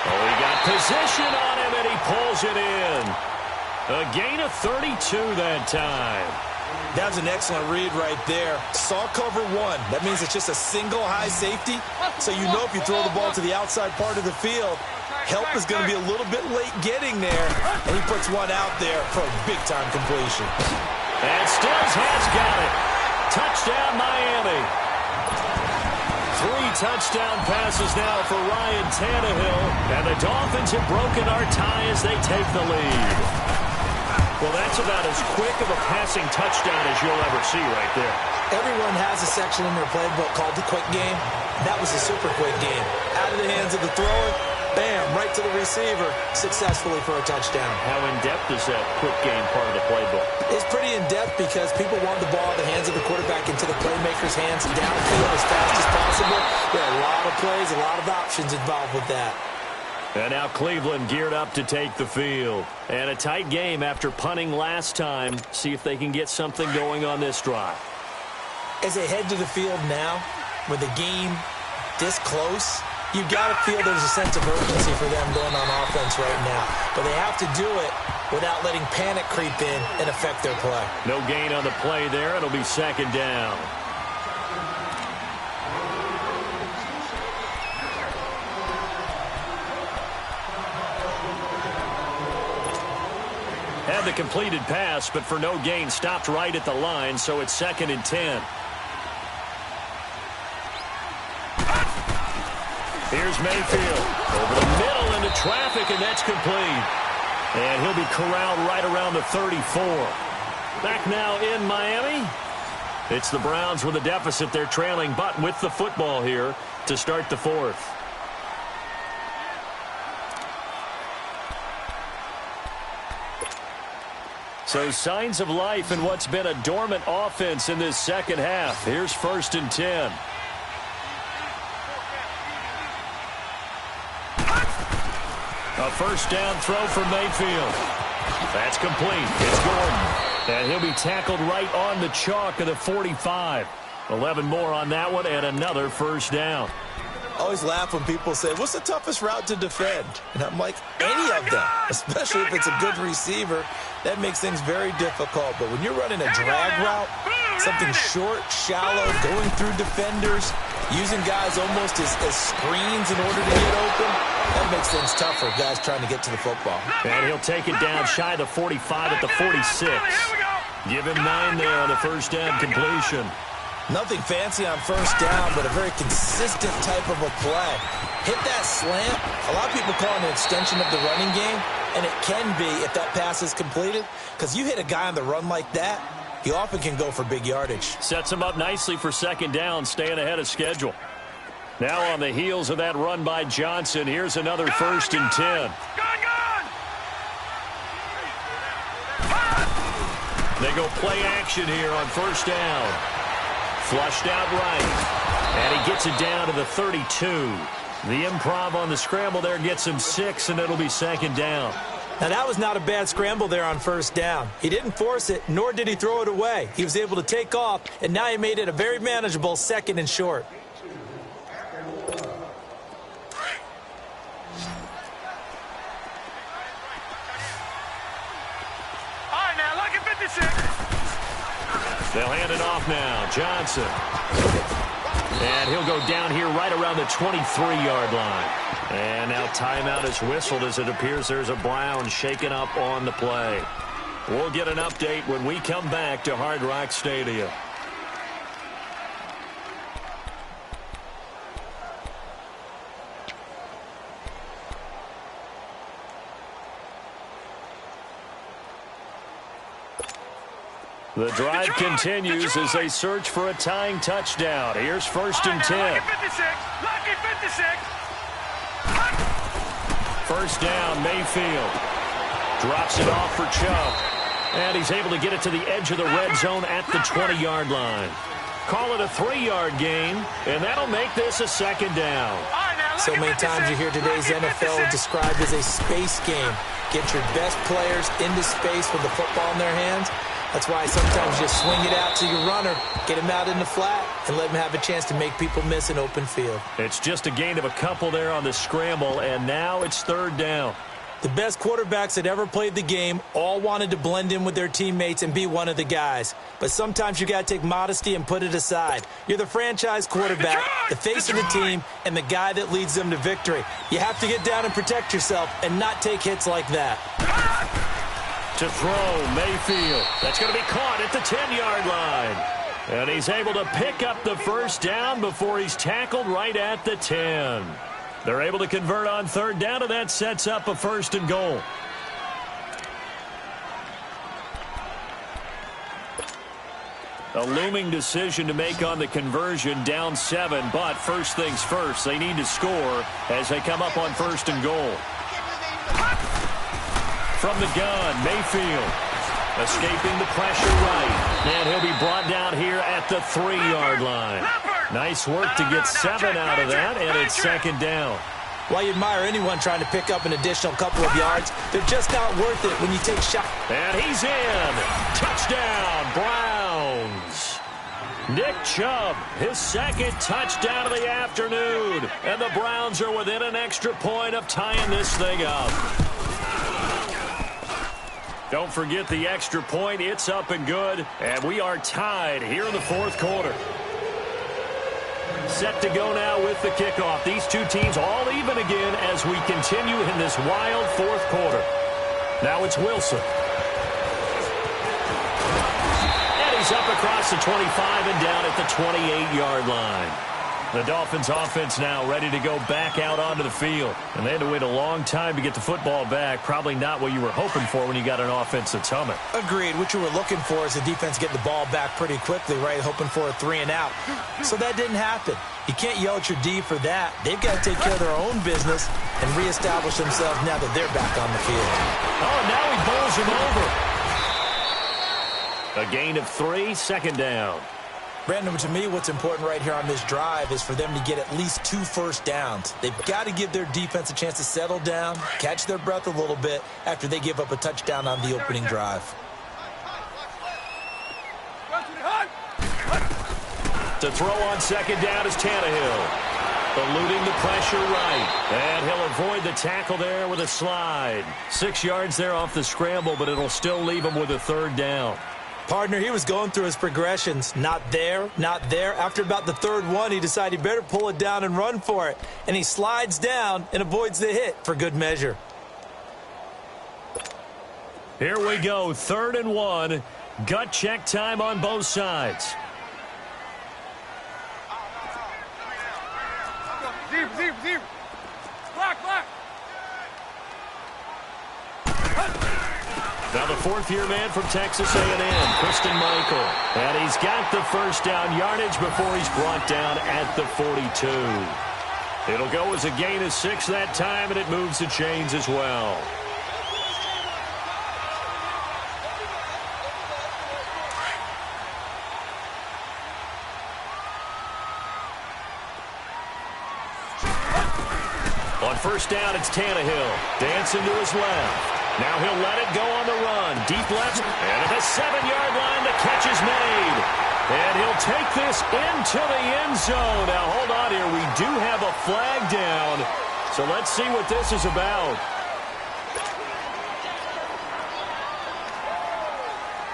Oh, he got position on him, and he pulls it in. A gain of 32 that time. That was an excellent read right there. Saw cover 1. That means it's just a single high safety. So you know if you throw the ball to the outside part of the field, help is going to be a little bit late getting there. And he puts one out there for a big-time completion. And Stills has got it. Touchdown, Miami. 3 touchdown passes now for Ryan Tannehill, and the Dolphins have broken our tie as they take the lead. Well, that's about as quick of a passing touchdown as you'll ever see right there. Everyone has a section in their playbook called the quick game. That was a super quick game. Out of the hands of the thrower, bam, right to the receiver, successfully for a touchdown. How in-depth is that quick game part of the playbook? It's pretty in-depth because people want the ball in the hands of the quarterback into the playmaker's hands downfield as fast as possible. There are a lot of plays, a lot of options involved with that. And now Cleveland geared up to take the field. And a tight game after punting last time. See if they can get something going on this drive. As they head to the field now, with the game this close, you've got to feel there's a sense of urgency for them going on offense right now. But they have to do it without letting panic creep in and affect their play. No gain on the play there. It'll be second down. Had the completed pass, but for no gain, stopped right at the line, so it's 2nd and 10. Here's Mayfield. Over the middle into traffic, and that's complete. And he'll be corralled right around the 34. Back now in Miami. It's the Browns with a deficit. They're trailing, but with the football here to start the 4th. So signs of life in what's been a dormant offense in this second half. Here's 1st and 10. A first down throw for Mayfield. That's complete. It's Gordon. And he'll be tackled right on the chalk of the 45. 11 more on that one and another first down. I always laugh when people say, what's the toughest route to defend? And I'm like, any of them, especially if it's a good receiver. That makes things very difficult. But when you're running a drag route, something short, shallow, going through defenders, using guys almost as screens in order to get open, that makes things tough for guys trying to get to the football. And he'll take it down shy of the 45 at the 46. Give him 9 there on the first down completion. Nothing fancy on first down, but a very consistent type of a play. Hit that slant. A lot of people call it an extension of the running game, and it can be if that pass is completed, because you hit a guy on the run like that, he often can go for big yardage. Sets him up nicely for second down, staying ahead of schedule. Now on the heels of that run by Johnson, here's another 1st and 10. They go play action here on first down. Flushed out right. And he gets it down to the 32. The improv on the scramble there gets him 6, and it'll be second down. Now, that was not a bad scramble there on first down. He didn't force it, nor did he throw it away. He was able to take off, and now he made it a very manageable 2nd and short. All right, now, look at 56. They'll hand it off now. Johnson. And he'll go down here right around the 23-yard line. And now timeout is whistled as it appears there's a Brown shaken up on the play. We'll get an update when we come back to Hard Rock Stadium. The drive continues as they search for a tying touchdown. Here's 1st and 10. Lucky 56. First down, Mayfield. Drops it off for Chubb. And he's able to get it to the edge of the red zone at the 20-yard line. Call it a 3-yard gain, and that'll make this a second down. So many times you hear today's NFL described as a space game. Get your best players into space with the football in their hands. That's why sometimes you swing it out to your runner, get him out in the flat, and let him have a chance to make people miss an open field. It's just a gain of a couple there on the scramble, and now it's 3rd down. The best quarterbacks that ever played the game all wanted to blend in with their teammates and be one of the guys. But sometimes you got to take modesty and put it aside. You're the franchise quarterback, the face of the team, and the guy that leads them to victory. You have to get down and protect yourself and not take hits like that. To throw, Mayfield. That's going to be caught at the 10-yard line. And he's able to pick up the first down before he's tackled right at the 10. They're able to convert on third down, and that sets up a 1st and goal. A looming decision to make on the conversion, down 7, but first things first, they need to score as they come up on 1st and goal. From the gun, Mayfield escaping the pressure right, and he'll be brought down here at the 3-yard line. Nice work to get 7 out of that, and it's 2nd down. While you admire anyone trying to pick up an additional couple of yards, they're just not worth it when you take shots. And he's in. Touchdown, Browns. Nick Chubb, his 2nd touchdown of the afternoon. And the Browns are within an extra point of tying this thing up. Don't forget the extra point. It's up and good. And we are tied here in the 4th quarter. Set to go now with the kickoff. These two teams all even again as we continue in this wild 4th quarter. Now it's Wilson. And he's up across the 25 and down at the 28-yard line. The Dolphins offense now ready to go back out onto the field. And they had to wait a long time to get the football back. Probably not what you were hoping for when you got an offense that's humming. Agreed. What you were looking for is the defense getting the ball back pretty quickly, right? Hoping for a 3 and out. So that didn't happen. You can't yell at your D for that. They've got to take care of their own business and reestablish themselves now that they're back on the field. Oh, now he bowls him over. A gain of 3, 2nd down. Brandon, to me, what's important right here on this drive is for them to get at least 2 first downs. They've got to give their defense a chance to settle down, catch their breath a little bit after they give up a touchdown on the opening drive. To throw on 2nd down is Tannehill. Eluding the pressure right. And he'll avoid the tackle there with a slide. 6 yards there off the scramble, but it'll still leave him with a 3rd down. Partner, he was going through his progressions. Not there, not there. After about the 3rd one, he decided he better pull it down and run for it. And he slides down and avoids the hit for good measure. Here we go, 3rd and 1. Gut check time on both sides. Deep. Block. Now the 4th-year man from Texas A&M, Christian Michael. And he's got the first down yardage before he's brought down at the 42. It'll go as a gain of 6 that time, and it moves the chains as well. On 1st down, it's Tannehill. Dancing to his left. Now he'll let it go on the run. Deep left, and at the 7-yard line, the catch is made. And he'll take this into the end zone. Now, hold on here. We do have a flag down. So let's see what this is about.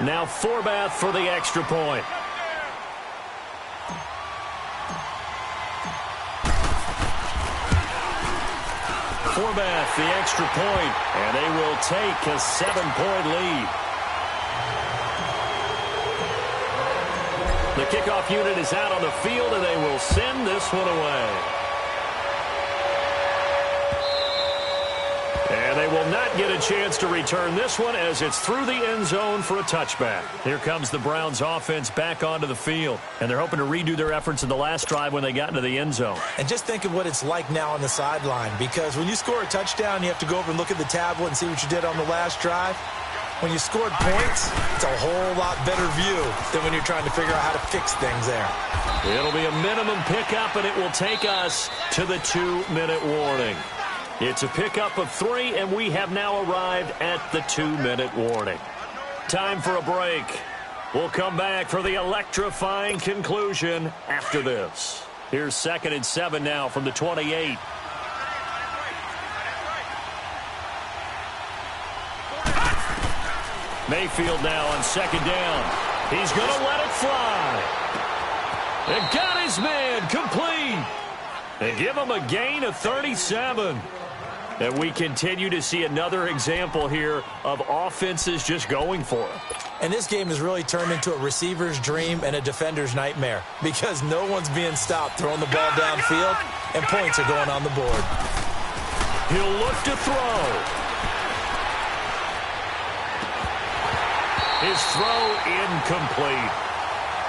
Now Forbath for the extra point. Forbath, the extra point, and they will take a 7-point lead. The kickoff unit is out on the field, and they will send this one away. And they will not get a chance to return this one as it's through the end zone for a touchback. Here comes the Browns offense back onto the field, and they're hoping to redo their efforts in the last drive when they got into the end zone. And just think of what it's like now on the sideline, because when you score a touchdown, you have to go over and look at the tablet and see what you did on the last drive. When you scored points, it's a whole lot better view than when you're trying to figure out how to fix things there. It'll be a minimum pickup, and it will take us to the 2-minute warning. It's a pickup of 3, and we have now arrived at the 2-minute warning. Time for a break. We'll come back for the electrifying conclusion after this. Here's 2nd and 7 now from the 28. Mayfield now on 2nd down. He's going to let it fly. And got his man complete. They give him a gain of 37. And we continue to see another example here of offenses just going for it. And this game has really turned into a receiver's dream and a defender's nightmare because no one's being stopped throwing the ball downfield, and points are going on the board. He'll look to throw. His throw incomplete.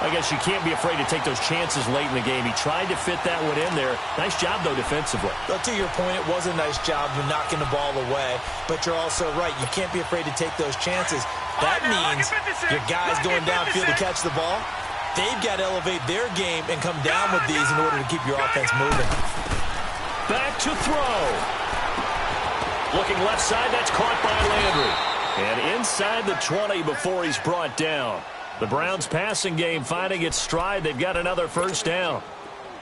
I guess you can't be afraid to take those chances late in the game. He tried to fit that one in there. Nice job, though, defensively. But to your point, it was a nice job of knocking the ball away. But you're also right. You can't be afraid to take those chances. That means your guys going downfield to catch the ball, they've got to elevate their game and come down with these in order to keep your offense moving. Back to throw. Looking left side, that's caught by Landry. And inside the 20 before he's brought down. The Browns' passing game finding its stride. They've got another first down.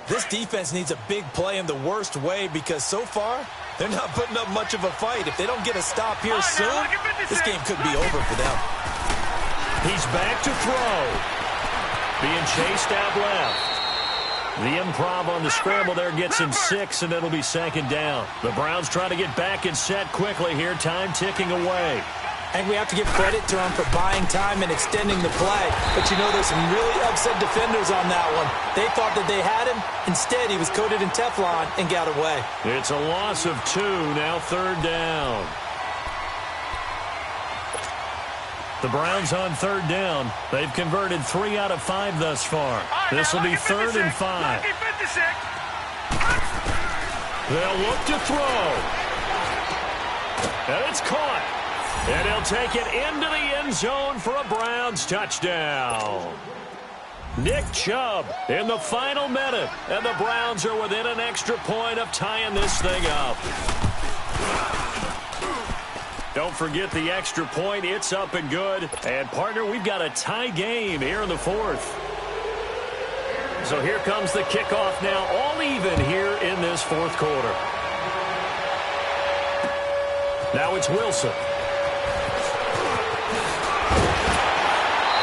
This defense needs a big play in the worst way because so far, they're not putting up much of a fight. If they don't get a stop here soon, this game could be over for them. He's back to throw. Being chased out left. The improv on the scramble there gets him 6, and it'll be second down. The Browns trying to get back and set quickly here. Time ticking away. And we have to give credit to him for buying time and extending the play. But, you know, there's some really upset defenders on that one. They thought that they had him. Instead, he was coated in Teflon and got away. It's a loss of 2, now third down. The Browns on third down. They've converted 3 out of 5 thus far. This will be 3rd and 5. They'll look to throw. And it's caught. And he'll take it into the end zone for a Browns touchdown. Nick Chubb in the final minute. And the Browns are within an extra point of tying this thing up. Don't forget the extra point. It's up and good. And, partner, we've got a tie game here in the 4th. So here comes the kickoff now, all even here in this 4th quarter. Now it's Wilson.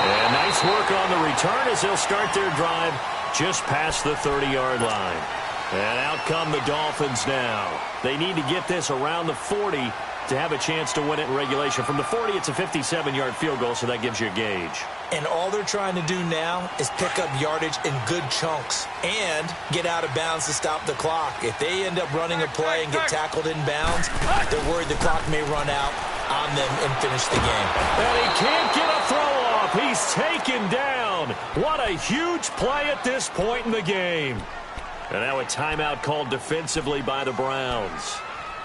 And nice work on the return as they'll start their drive just past the 30-yard line. And out come the Dolphins now. They need to get this around the 40 to have a chance to win it in regulation. From the 40, it's a 57-yard field goal, so that gives you a gauge. And all they're trying to do now is pick up yardage in good chunks and get out of bounds to stop the clock. If they end up running a play and get tackled in bounds, they're worried the clock may run out on them and finish the game. And he can't get a throw off. He's taken down. What a huge play at this point in the game. And now a timeout called defensively by the Browns,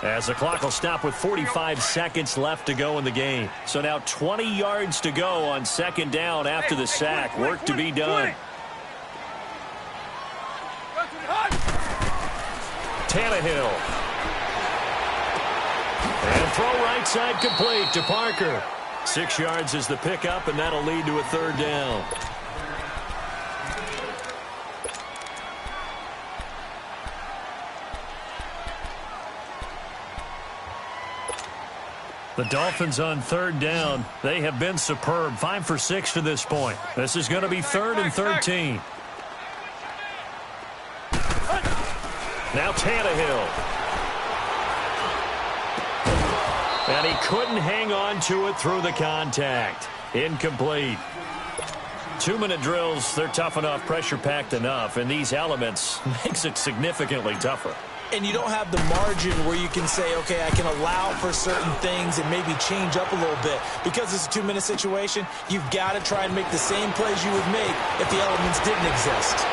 as the clock will stop with 45 seconds left to go in the game. So now 20 yards to go on second down after the sack. Work to be done. Tannehill. And throw right side complete to Parker. 6 yards is the pickup, and that'll lead to a third down. The Dolphins on third down. They have been superb. 5 for 6 to this point. This is going to be 3rd and 13. Now Tannehill. And he couldn't hang on to it through the contact. Incomplete. 2-minute drills, they're tough enough, pressure-packed enough, and these elements makes it significantly tougher. And you don't have the margin where you can say, okay, I can allow for certain things and maybe change up a little bit. Because it's a 2-minute situation, you've got to try and make the same plays you would make if the elements didn't exist.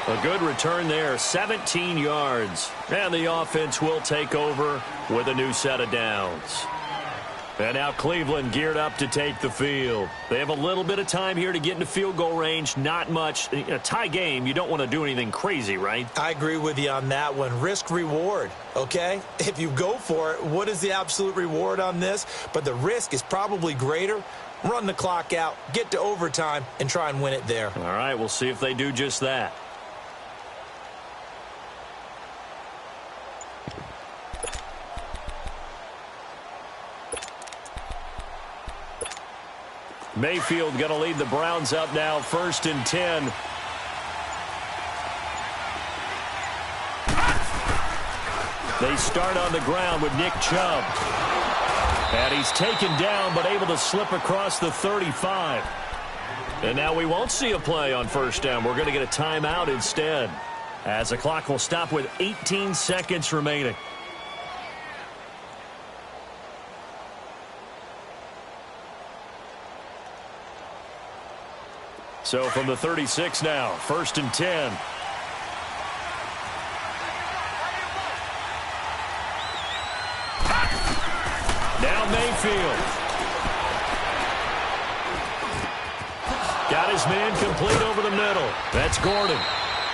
A good return there, 17 yards. And the offense will take over with a new set of downs. And now Cleveland geared up to take the field. They have a little bit of time here to get into field goal range. Not much. In a tie game, you don't want to do anything crazy, right? I agree with you on that one. Risk reward, okay? If you go for it, what is the absolute reward on this? But the risk is probably greater. Run the clock out, get to overtime, and try and win it there. All right, we'll see if they do just that. Mayfield going to lead the Browns up now, 1st and 10. They start on the ground with Nick Chubb. And he's taken down but able to slip across the 35. And now we won't see a play on first down. We're going to get a timeout instead, as the clock will stop with 18 seconds remaining. So from the 36 now, 1st and 10. Now Mayfield. Got his man complete over the middle. That's Gordon.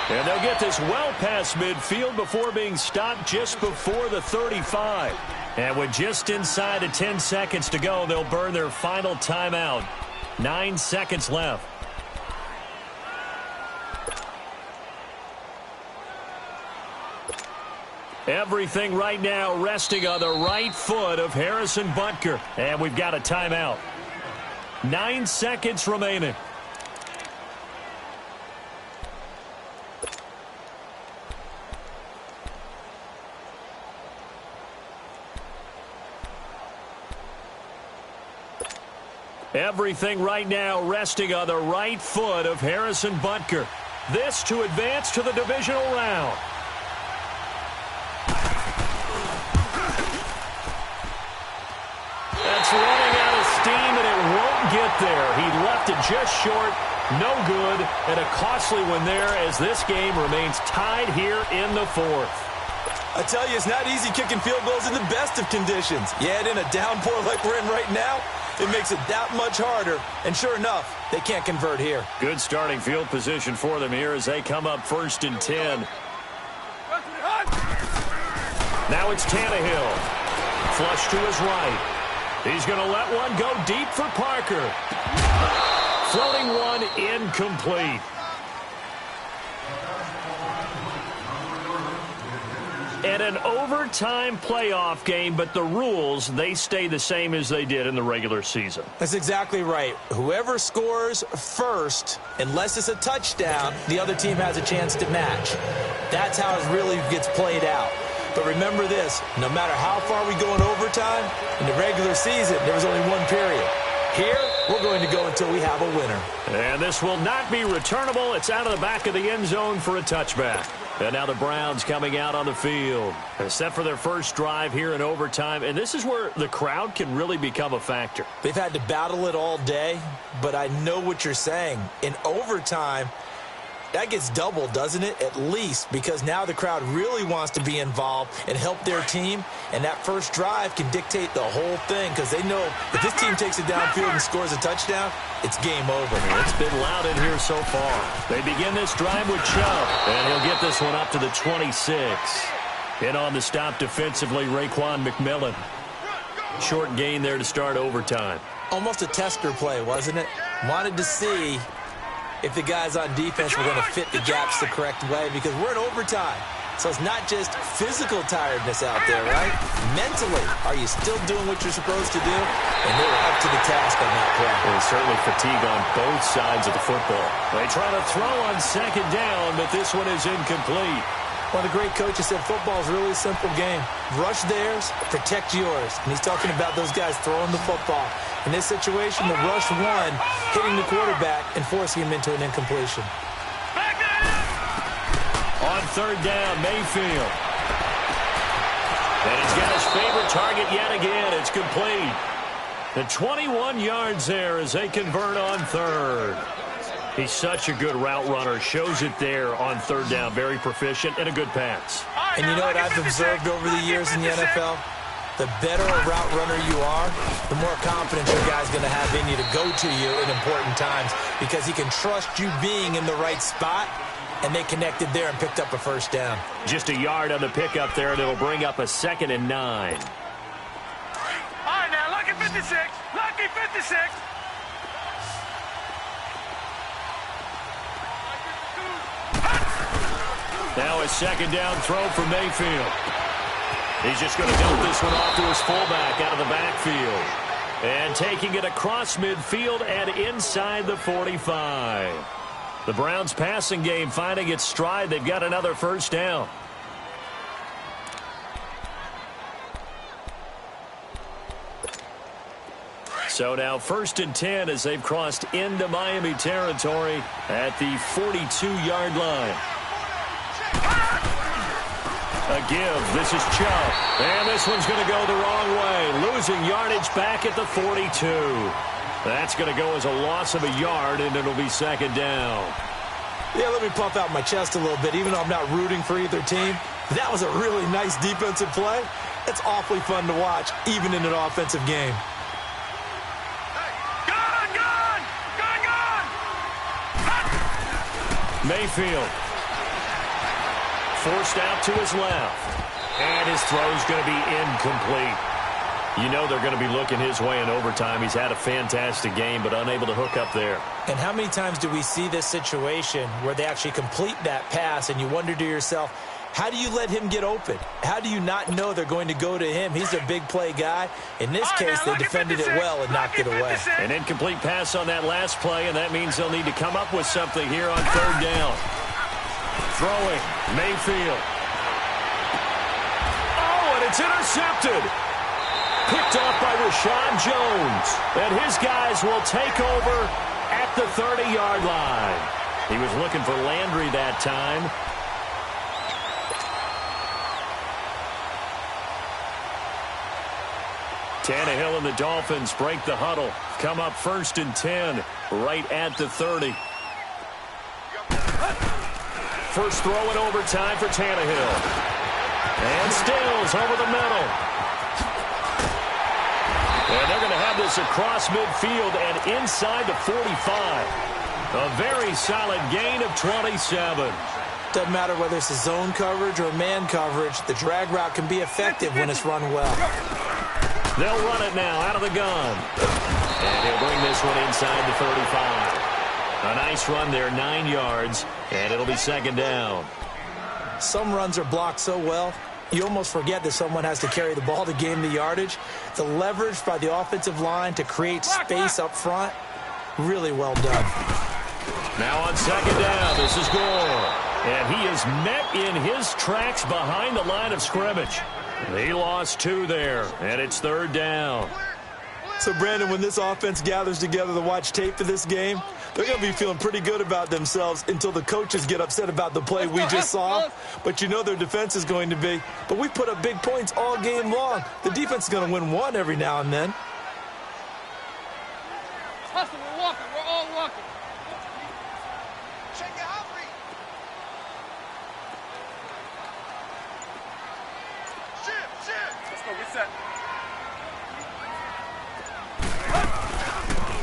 And they'll get this well past midfield before being stopped just before the 35. And with just inside the 10 seconds to go, they'll burn their final timeout. 9 seconds left. Everything right now resting on the right foot of Harrison Butker. And we've got a timeout. 9 seconds remaining. Everything right now resting on the right foot of Harrison Butker. This to advance to the divisional round. That's running out of steam, and it won't get there. He left it just short. No good, and a costly one there as this game remains tied here in the 4th. I tell you, it's not easy kicking field goals in the best of conditions. You add in a downpour like we're in right now, it makes it that much harder. And sure enough, they can't convert here. Good starting field position for them here as they come up 1st and 10. Now it's Tannehill. Flush to his right. He's going to let one go deep for Parker. Floating one incomplete. And an overtime playoff game, but the rules, they stay the same as they did in the regular season. That's exactly right. Whoever scores first, unless it's a touchdown, the other team has a chance to match. That's how it really gets played out. But remember this, no matter how far we go in overtime, in the regular season, there was only one period. Here, we're going to go until we have a winner. And this will not be returnable. It's out of the back of the end zone for a touchback. And now the Browns coming out on the field. Set for their first drive here in overtime. And this is where the crowd can really become a factor. They've had to battle it all day, but I know what you're saying. In overtime, that gets doubled, doesn't it? At least, because now the crowd really wants to be involved and help their team. And that first drive can dictate the whole thing because they know if this team takes it downfield and scores a touchdown, it's game over. It's been loud in here so far. They begin this drive with Chubb, and he'll get this one up to the 26. In on the stop defensively, Raekwon McMillan. Short gain there to start overtime. Almost a tester play, wasn't it? Wanted to see if the guys on defense were going to fit the gaps the correct way because we're in overtime. So it's not just physical tiredness out there, right? Mentally, are you still doing what you're supposed to do? And they were up to the task on that play. There's certainly fatigue on both sides of the football. They try to throw on 2nd down, but this one is incomplete. One of the great coaches said football is really a simple game. Rush theirs, protect yours. And he's talking about those guys throwing the football. In this situation, the rush one, hitting the quarterback and forcing him into an incompletion. On 3rd down, Mayfield. And he's got his favorite target yet again. It's complete. The 21 yards there as they convert on 3rd. He's such a good route runner. Shows it there on 3rd down. Very proficient and a good pass. And you know what I've observed over the years in the NFL? The better a route runner you are, the more confidence your guy's going to have in you to go to you in important times because he can trust you being in the right spot, and they connected there and picked up a first down. Just a yard on the pickup there, and it'll bring up a 2nd and 9. All right, now, lucky 56. Lucky 56. Now a 2nd down throw for Mayfield. He's just going to dump this one off to his fullback out of the backfield. And taking it across midfield and inside the 45. The Browns passing game finding its stride. They've got another first down. So now 1st and 10 as they've crossed into Miami territory at the 42-yard line. A give. This is Chubb. And this one's going to go the wrong way. Losing yardage back at the 42. That's going to go as a loss of a yard, and it'll be 2nd down. Yeah, let me puff out my chest a little bit. Even though I'm not rooting for either team, that was a really nice defensive play. It's awfully fun to watch, even in an offensive game. Mayfield. Forced out to his left. And his throw's going to be incomplete. You know they're going to be looking his way in overtime. He's had a fantastic game, but unable to hook up there. And how many times do we see this situation where they actually complete that pass, and you wonder to yourself, how do you let him get open? How do you not know they're going to go to him? He's a big play guy. In this case, they defended it well and knocked it away. An incomplete pass on that last play, and that means they'll need to come up with something here on 3rd down. Throwing, Mayfield. Oh, and it's intercepted. Picked off by Rashad Jones. And his guys will take over at the 30-yard line. He was looking for Landry that time. Tannehill and the Dolphins break the huddle. Come up 1st and 10, right at the 30. First throw in overtime for Tannehill. And Stills over the middle. And they're going to have this across midfield and inside the 45. A very solid gain of 27. Doesn't matter whether it's a zone coverage or man coverage, the drag route can be effective when it's run well. They'll run it now out of the gun. And he'll bring this one inside the 35. A nice run there, 9 yards, and it'll be 2nd down. Some runs are blocked so well, you almost forget that someone has to carry the ball to gain the yardage. The leverage by the offensive line to create space up front, really well done. Now on 2nd down, this is Gore. And he is met in his tracks behind the line of scrimmage. He lost 2 there, and it's 3rd down. So, Brandon, when this offense gathers together to watch tape for this game, they're going to be feeling pretty good about themselves until the coaches get upset about the play we just saw. But you know their defense is going to be. But we put up big points all game long. The defense is going to win one every now and then. Hustle, we're walking. We're all walking. Let's go, reset.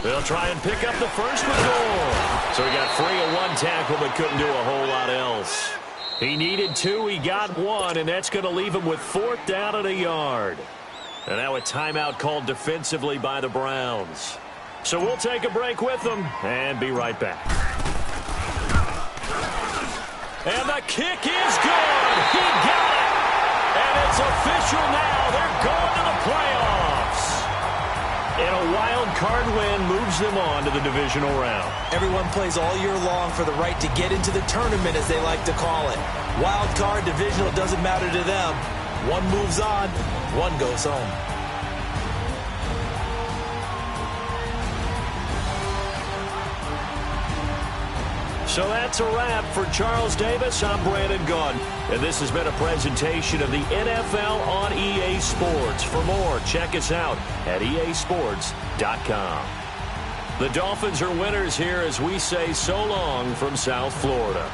They'll try and pick up the first with Gore. So he got free of 1 tackle but couldn't do a whole lot else. He needed 2, he got 1, and that's going to leave him with 4th down at a yard. And now a timeout called defensively by the Browns. So we'll take a break with them and be right back. And the kick is good. He got it. And it's official now. They're going to the playoffs. And a wild card win moves them on to the divisional round. Everyone plays all year long for the right to get into the tournament, as they like to call it. Wild card, divisional, doesn't matter to them. One moves on, one goes home. So that's a wrap for Charles Davis. I'm Brandon Gaudin, and this has been a presentation of the NFL on EA Sports. For more, check us out at easports.com. The Dolphins are winners here as we say so long from South Florida.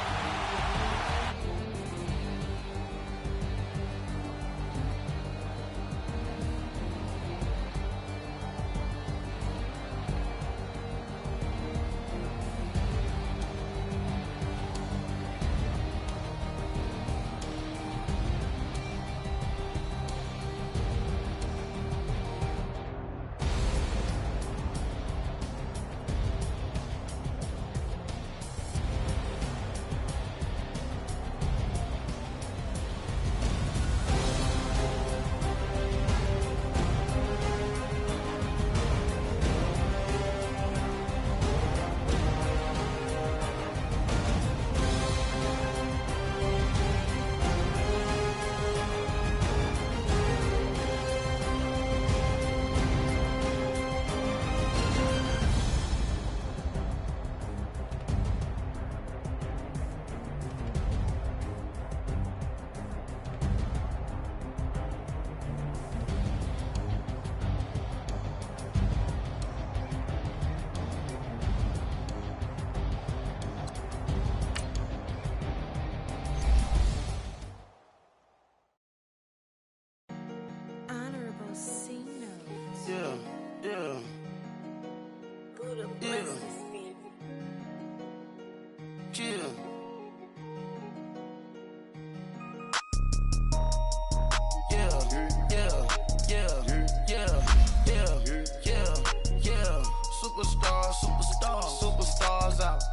superstars out.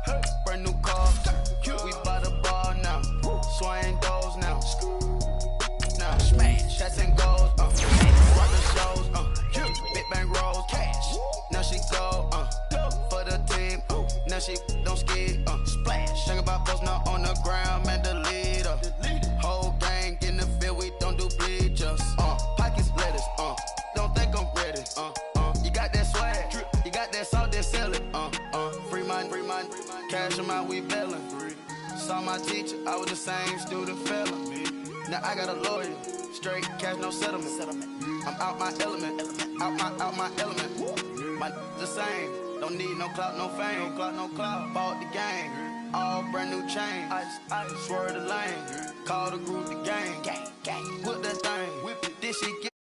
Brand new cars, we by the bar now. Swaying doors now. Now smash, shots and goals, rock the shows, big bang rolls, cash. Now she go, for the team, now she don't skid, splash. Think about posting up on the ground, man, the leader. Whole gang in the field, we don't do bleachers. Pockets lettuce, don't think I'm ready. You got that swag, you got that salt, then sell it. Free mind, cash amount, we bailin'. Saw my teacher, I was the same student fella. Now I got a lawyer, straight cash, no settlement. I'm out my element, out my element. My the same, don't need no clout, no fame. Bought the game, all brand new chain. Ice, swerve the lane, call the group the gang. Whip that thing, whip it, this shit get